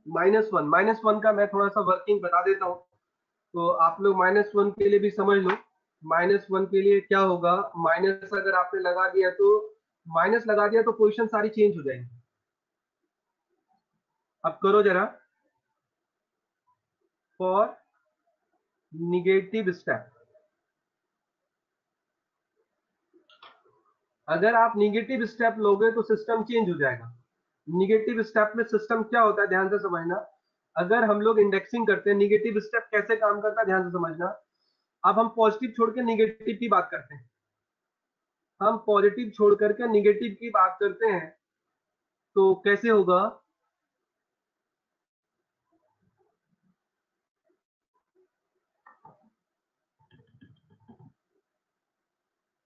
-1 का मैं थोड़ा सा वर्किंग बता देता हूँ, तो आप लोग -1 के लिए भी समझ लो। -1 के लिए क्या होगा, माइनस अगर आपने लगा दिया तो माइनस लगा दिया तो पोजीशन सारी चेंज हो जाएगी। अब करो जरा, फॉर निगेटिव स्टेप। अगर आप निगेटिव स्टेप लोगे तो सिस्टम चेंज हो जाएगा। निगेटिव स्टेप में सिस्टम क्या होता है, ध्यान से समझना। अगर हम लोग इंडेक्सिंग करते हैं, निगेटिव स्टेप कैसे काम करता है ध्यान से समझना। अब हम पॉजिटिव छोड़ के निगेटिव की बात करते हैं, हम पॉजिटिव छोड़ करके निगेटिव की बात करते हैं, तो कैसे होगा।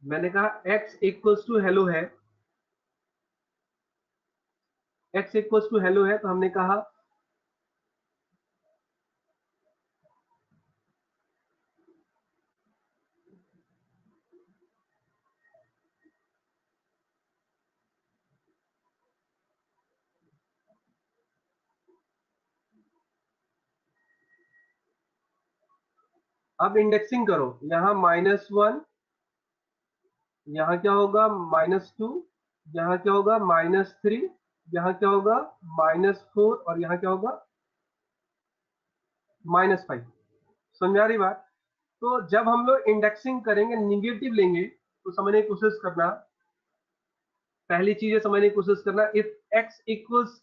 मैंने कहा x इक्वल्स टू हेलो है, x इक्वल्स टू हेलो है, तो हमने कहा अब इंडेक्सिंग करो, यहाँ -1, यहाँ क्या होगा -2, यहाँ क्या होगा -3, यहाँ क्या होगा -4 और यहाँ क्या होगा -5। समझ आ रही बात? तो जब हम लोग इंडेक्सिंग करेंगे, निगेटिव लेंगे, तो समझने की कोशिश करना, पहली चीज है समझने की कोशिश करना, इफ x इक्वल्स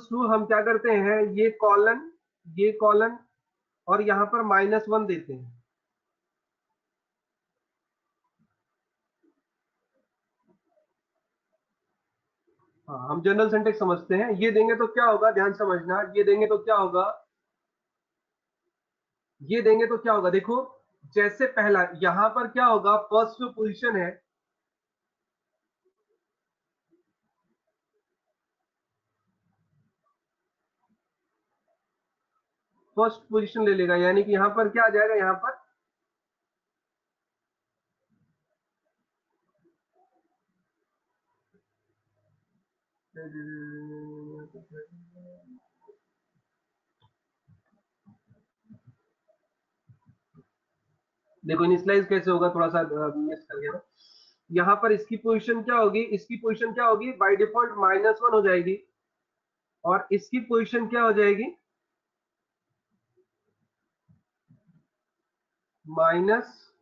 टू हम क्या करते हैं, ये कॉलन और यहाँ पर -1 देते हैं। हाँ, हम जनरल सिंटेक्स समझते हैं। ये देंगे तो क्या होगा, ध्यान समझना, ये देंगे तो क्या होगा, ये देंगे तो क्या होगा, देखो जैसे पहला यहां पर क्या होगा, फर्स्ट जो पोजीशन है, फर्स्ट पोजीशन ले लेगा, यानी कि यहां पर क्या आ जाएगा, यहां पर देखो इनिशियलाइज कैसे होगा, थोड़ा सा मिस कर गया मैं। यहाँ पर इसकी पोजीशन क्या होगी, इसकी पोजीशन क्या होगी, बाय डिफॉल्ट -1 हो जाएगी, और इसकी पोजीशन क्या हो जाएगी, माइनस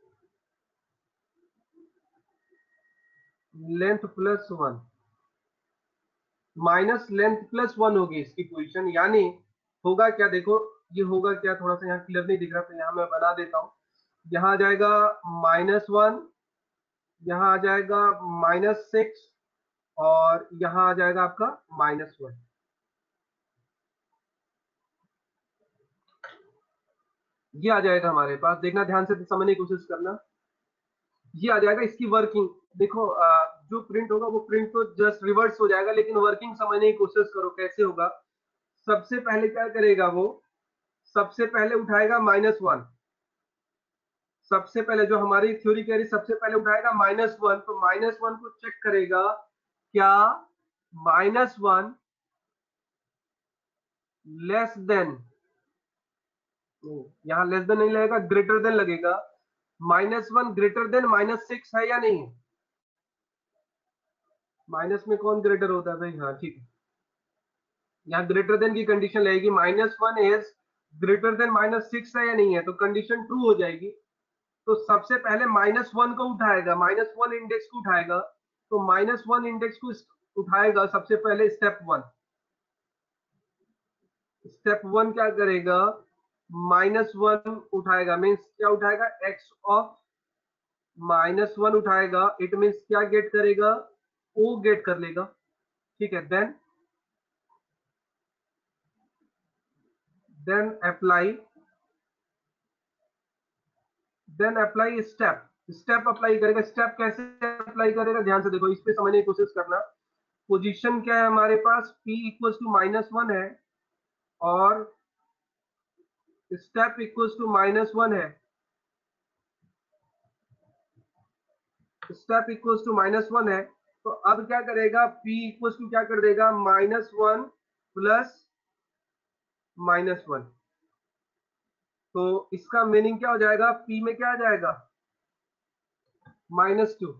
लेंथ +1, -लेंथ+1 होगी इसकी पोजीशन। यानी होगा क्या, देखो ये होगा क्या, थोड़ा सा यहाँ क्लियर नहीं दिख रहा, तो यहाँ मैं बना देता हूँ। यहाँ आ जाएगा -1, यहाँ आ जाएगा -6 और यहाँ आ जाएगा आपका -1। ये आ जाएगा हमारे पास, देखना ध्यान से समझने की कोशिश करना, ये आ जाएगा इसकी वर्किंग। देखो जो प्रिंट होगा वो प्रिंट तो जस्ट रिवर्स हो जाएगा, लेकिन वर्किंग समझने की कोशिश करो कैसे होगा। सबसे पहले क्या करेगा वो, सबसे पहले उठाएगा -1, सबसे पहले जो हमारी थ्योरी कह रही, सबसे पहले उठाएगा -1, तो -1 को चेक करेगा, क्या -1 लेस देन, यहाँ लेस देन नहीं लगेगा, ग्रेटर देन लगेगा, -1 ग्रेटर देन -6 है या नहीं, माइनस में कौन ग्रेटर होता है भाई, हाँ ठीक है, यहाँ ग्रेटर देन की कंडीशन लगेगी, -1 इज ग्रेटर देन -6 है या नहीं है, तो कंडीशन ट्रू हो जाएगी। तो सबसे पहले -1 को उठाएगा, -1 इंडेक्स को उठाएगा, तो -1 इंडेक्स को उठाएगा सबसे पहले, स्टेप वन क्या करेगा, -1 उठाएगा, मीन्स क्या उठाएगा, x ऑफ -1 उठाएगा, इट मीन्स क्या गेट करेगा, ओ गेट कर लेगा, ठीक है। देन अप्लाई स्टेप अप्लाई करेगा। स्टेप कैसे अप्लाई करेगा, ध्यान से देखो, इस पे समझने की कोशिश करना। पोजीशन क्या है हमारे पास, p इक्वल्स टू -1 है और स्टेप इक्वल्स टू -1 है, स्टेप इक्वल्स टू -1 है। तो अब क्या करेगा, p इक्वल्स टू क्या कर देगा, -1 प्लस -1। तो इसका मीनिंग क्या हो जाएगा, p में क्या आ जाएगा, -2।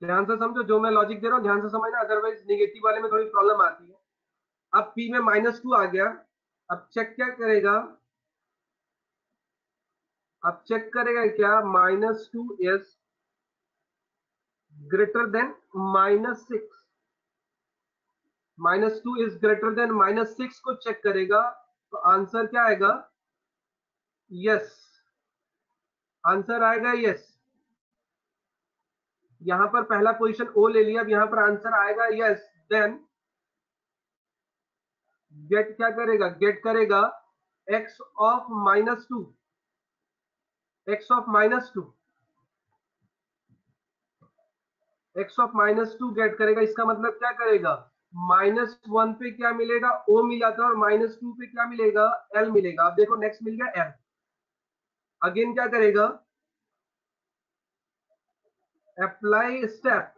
ध्यान से समझो, जो मैं लॉजिक दे रहा हूँ ध्यान से समझना, अदरवाइज नेगेटिव वाले में थोड़ी प्रॉब्लम आती है। अब p में -2 आ गया, अब चेक क्या करेगा, अब चेक करेगा क्या, -2 is greater than -6, -2 is greater than -6 को चेक करेगा, तो आंसर क्या आएगा, यस, आंसर आएगा यस। यहां पर पहला पोजीशन ओ ले लिया, अब यहां पर आंसर आएगा यस। देन गेट क्या करेगा, गेट करेगा x of -2, x of -2, x of -2 get करेगा। इसका मतलब क्या करेगा, -1 पे क्या मिलेगा, o मिला था, और -2 पे क्या मिलेगा, l मिलेगा। अब देखो नेक्स्ट मिल गया l। अगेन क्या करेगा, अप्लाई स्टेप,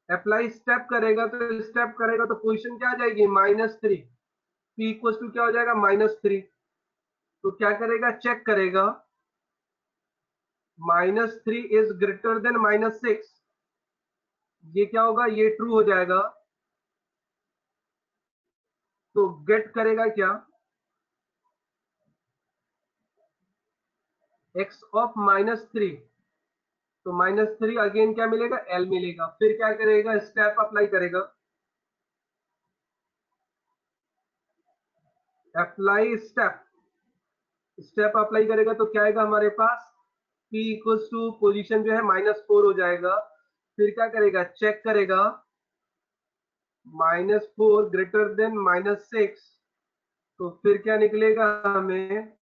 अप्लाई स्टेप करेगा। तो स्टेप करेगा तो पोजीशन क्या आ जाएगी, -3, p इक्वल टू क्या हो जाएगा, -3। तो क्या करेगा, चेक करेगा, -3 इज ग्रेटर देन -6, ये क्या होगा, ये ट्रू हो जाएगा। तो गेट करेगा क्या, x ऑफ -3, तो -3 अगेन क्या मिलेगा, l मिलेगा। फिर क्या करेगा, स्टेप अप्लाई करेगा, अप्लाई स्टेप, स्टेप अप्लाई करेगा तो क्या आएगा हमारे पास, p इक्वल्स टू पोजिशन जो है -4 हो जाएगा। फिर क्या करेगा, चेक करेगा, -4 ग्रेटर देन -6, तो फिर क्या निकलेगा हमें,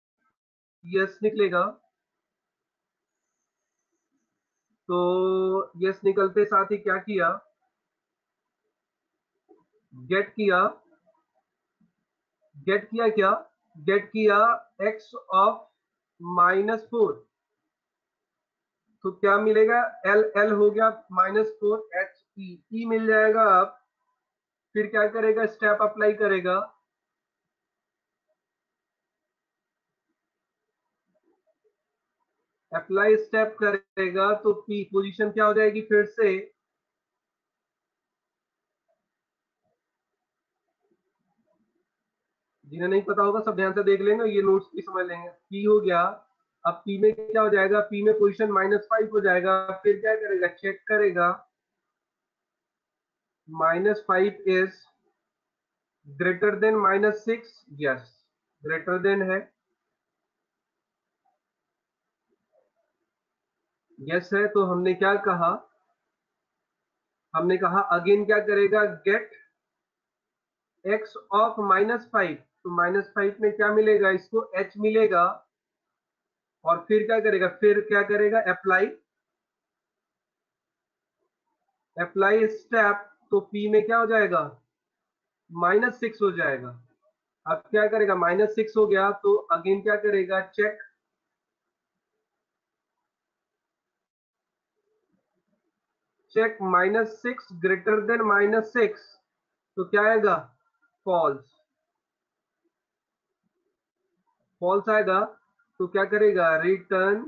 यस निकलेगा। तो यस निकलते साथ ही क्या किया, गेट किया, गेट किया क्या, गेट किया x ऑफ -4, तो क्या मिलेगा, l, l हो गया -4, h e, e मिल जाएगा। अब फिर क्या करेगा, स्टेप अप्लाई करेगा, अप्लाई स्टेप करेगा तो p पोजीशन क्या हो जाएगी, फिर से जिन्हें नहीं पता होगा सब ध्यान से देख लेंगे, ये नोट्स भी समझ लेंगे। p हो गया, अब p में क्या हो जाएगा, p में पोजीशन -5 हो जाएगा। फिर क्या करेगा, चेक करेगा, -5 is greater than -6, yes greater than है, यस है। तो हमने क्या कहा, हमने कहा अगेन क्या करेगा, गेट x ऑफ -5, तो -5 में क्या मिलेगा, इसको h मिलेगा। और फिर क्या करेगा, फिर क्या करेगा, अप्लाई, अप्लाई स्टेप, तो p में क्या हो जाएगा, -6 हो जाएगा। अब क्या करेगा, -6 हो गया तो अगेन क्या करेगा, चेक, चेक -6 ग्रेटर देन -6, तो क्या आएगा, फॉल्स, फॉल्स आएगा। तो क्या करेगा, रिटर्न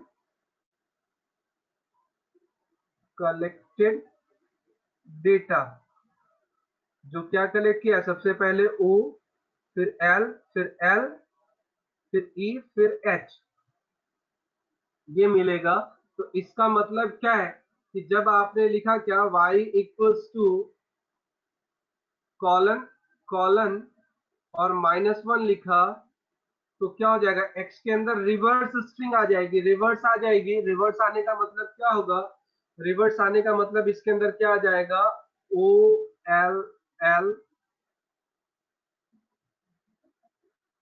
कलेक्टेड डेटा, जो क्या कलेक्ट किया, सबसे पहले O, फिर L, फिर L, फिर E, फिर H, ये मिलेगा। तो इसका मतलब क्या है कि जब आपने लिखा क्या, y equals to colon, colon और -1 लिखा, तो क्या हो जाएगा, x के अंदर रिवर्स स्ट्रिंग आ जाएगी, रिवर्स आ जाएगी। रिवर्स आने का मतलब क्या होगा, रिवर्स आने का मतलब इसके अंदर क्या आ जाएगा, O L L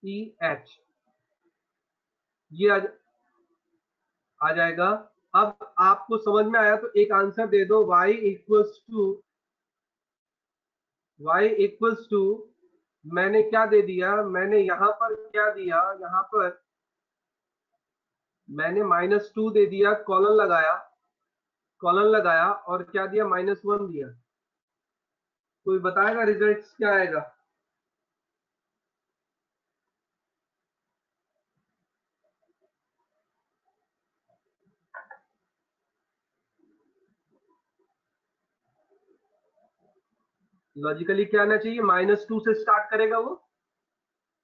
E H, ये आ जाएगा। अब आपको समझ में आया तो एक आंसर दे दो, y इक्वल्स टू मैंने क्या दे दिया, मैंने यहां पर क्या दिया, यहां पर मैंने -2 दे दिया, कॉलन लगाया, कॉलन लगाया और क्या दिया, -1 दिया। कोई बताएगा रिजल्ट क्या आएगा, लॉजिकली क्या आना चाहिए, -2 से स्टार्ट करेगा वो,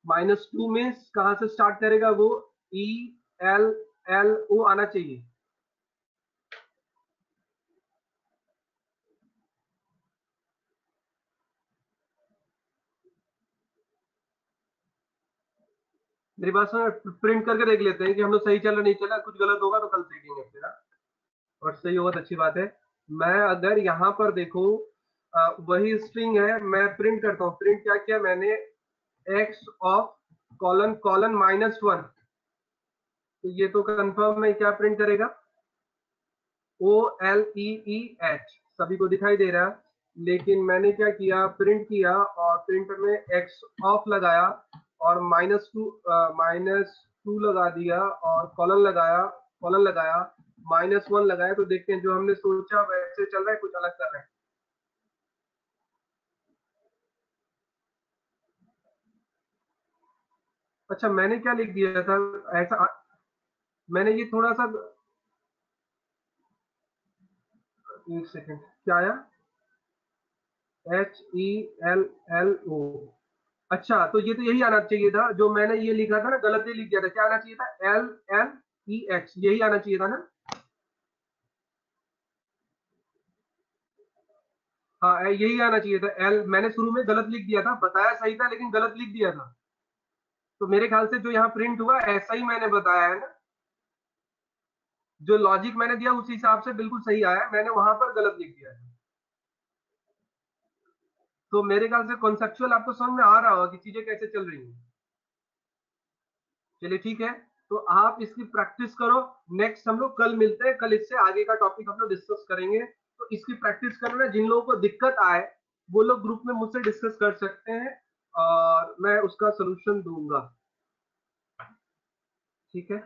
-2 मीन्स कहां से स्टार्ट करेगा वो, E L L O आना चाहिए। मेरी बात सुनो, प्रिंट करके देख लेते हैं कि हम लोग सही चल रहा, नहीं चला, कुछ गलत होगा तो कल सीखेंगे फिर, हाँ? और सही होगा तो अच्छी बात है। मैं अगर यहाँ पर देखूं, वही स्ट्रिंग है, मैं प्रिंट करता हूँ। प्रिंट क्या किया मैंने, x ऑफ कॉलन कॉलन -1, तो ये तो कंफर्म है, क्या प्रिंट करेगा, OLEEH, सभी को दिखाई दे रहा है। लेकिन मैंने क्या किया, प्रिंट किया और प्रिंटर में x ऑफ लगाया और -2 लगा दिया और कॉलन लगाया -1 लगाया, तो देखते हैं जो हमने सोचा वैसे चल रहा है, कुछ अलग कर रहा है। अच्छा मैंने क्या लिख दिया था ऐसा, मैंने ये थोड़ा सा, एक सेकंड, क्या आया, HELLO, अच्छा तो ये तो यही आना चाहिए था जो मैंने ये लिखा था ना, गलत ही लिख दिया था, क्या आना चाहिए था, LLEX, यही आना चाहिए था ना। हाँ यही आना चाहिए था, L मैंने शुरू में गलत लिख दिया था, बताया सही था लेकिन गलत लिख दिया था, तो मेरे ख्याल से जो यहाँ प्रिंट हुआ ऐसा ही मैंने बताया है ना, जो लॉजिक मैंने दिया उस हिसाब से बिल्कुल सही आया, मैंने वहां पर गलत लिख दिया है। तो मेरे ख्याल से कॉन्सेप्चुअल आपको समझ में आ रहा होगा कि चीजें कैसे चल रही हैं। चलिए ठीक है, तो आप इसकी प्रैक्टिस करो, नेक्स्ट हम लोग कल मिलते हैं, कल इससे आगे का टॉपिक हम लोग डिस्कस करेंगे। तो इसकी प्रैक्टिस करना, जिन लोगों को दिक्कत आए वो लोग ग्रुप में मुझसे डिस्कस कर सकते हैं और मैं उसका सलूशन दूंगा, ठीक है।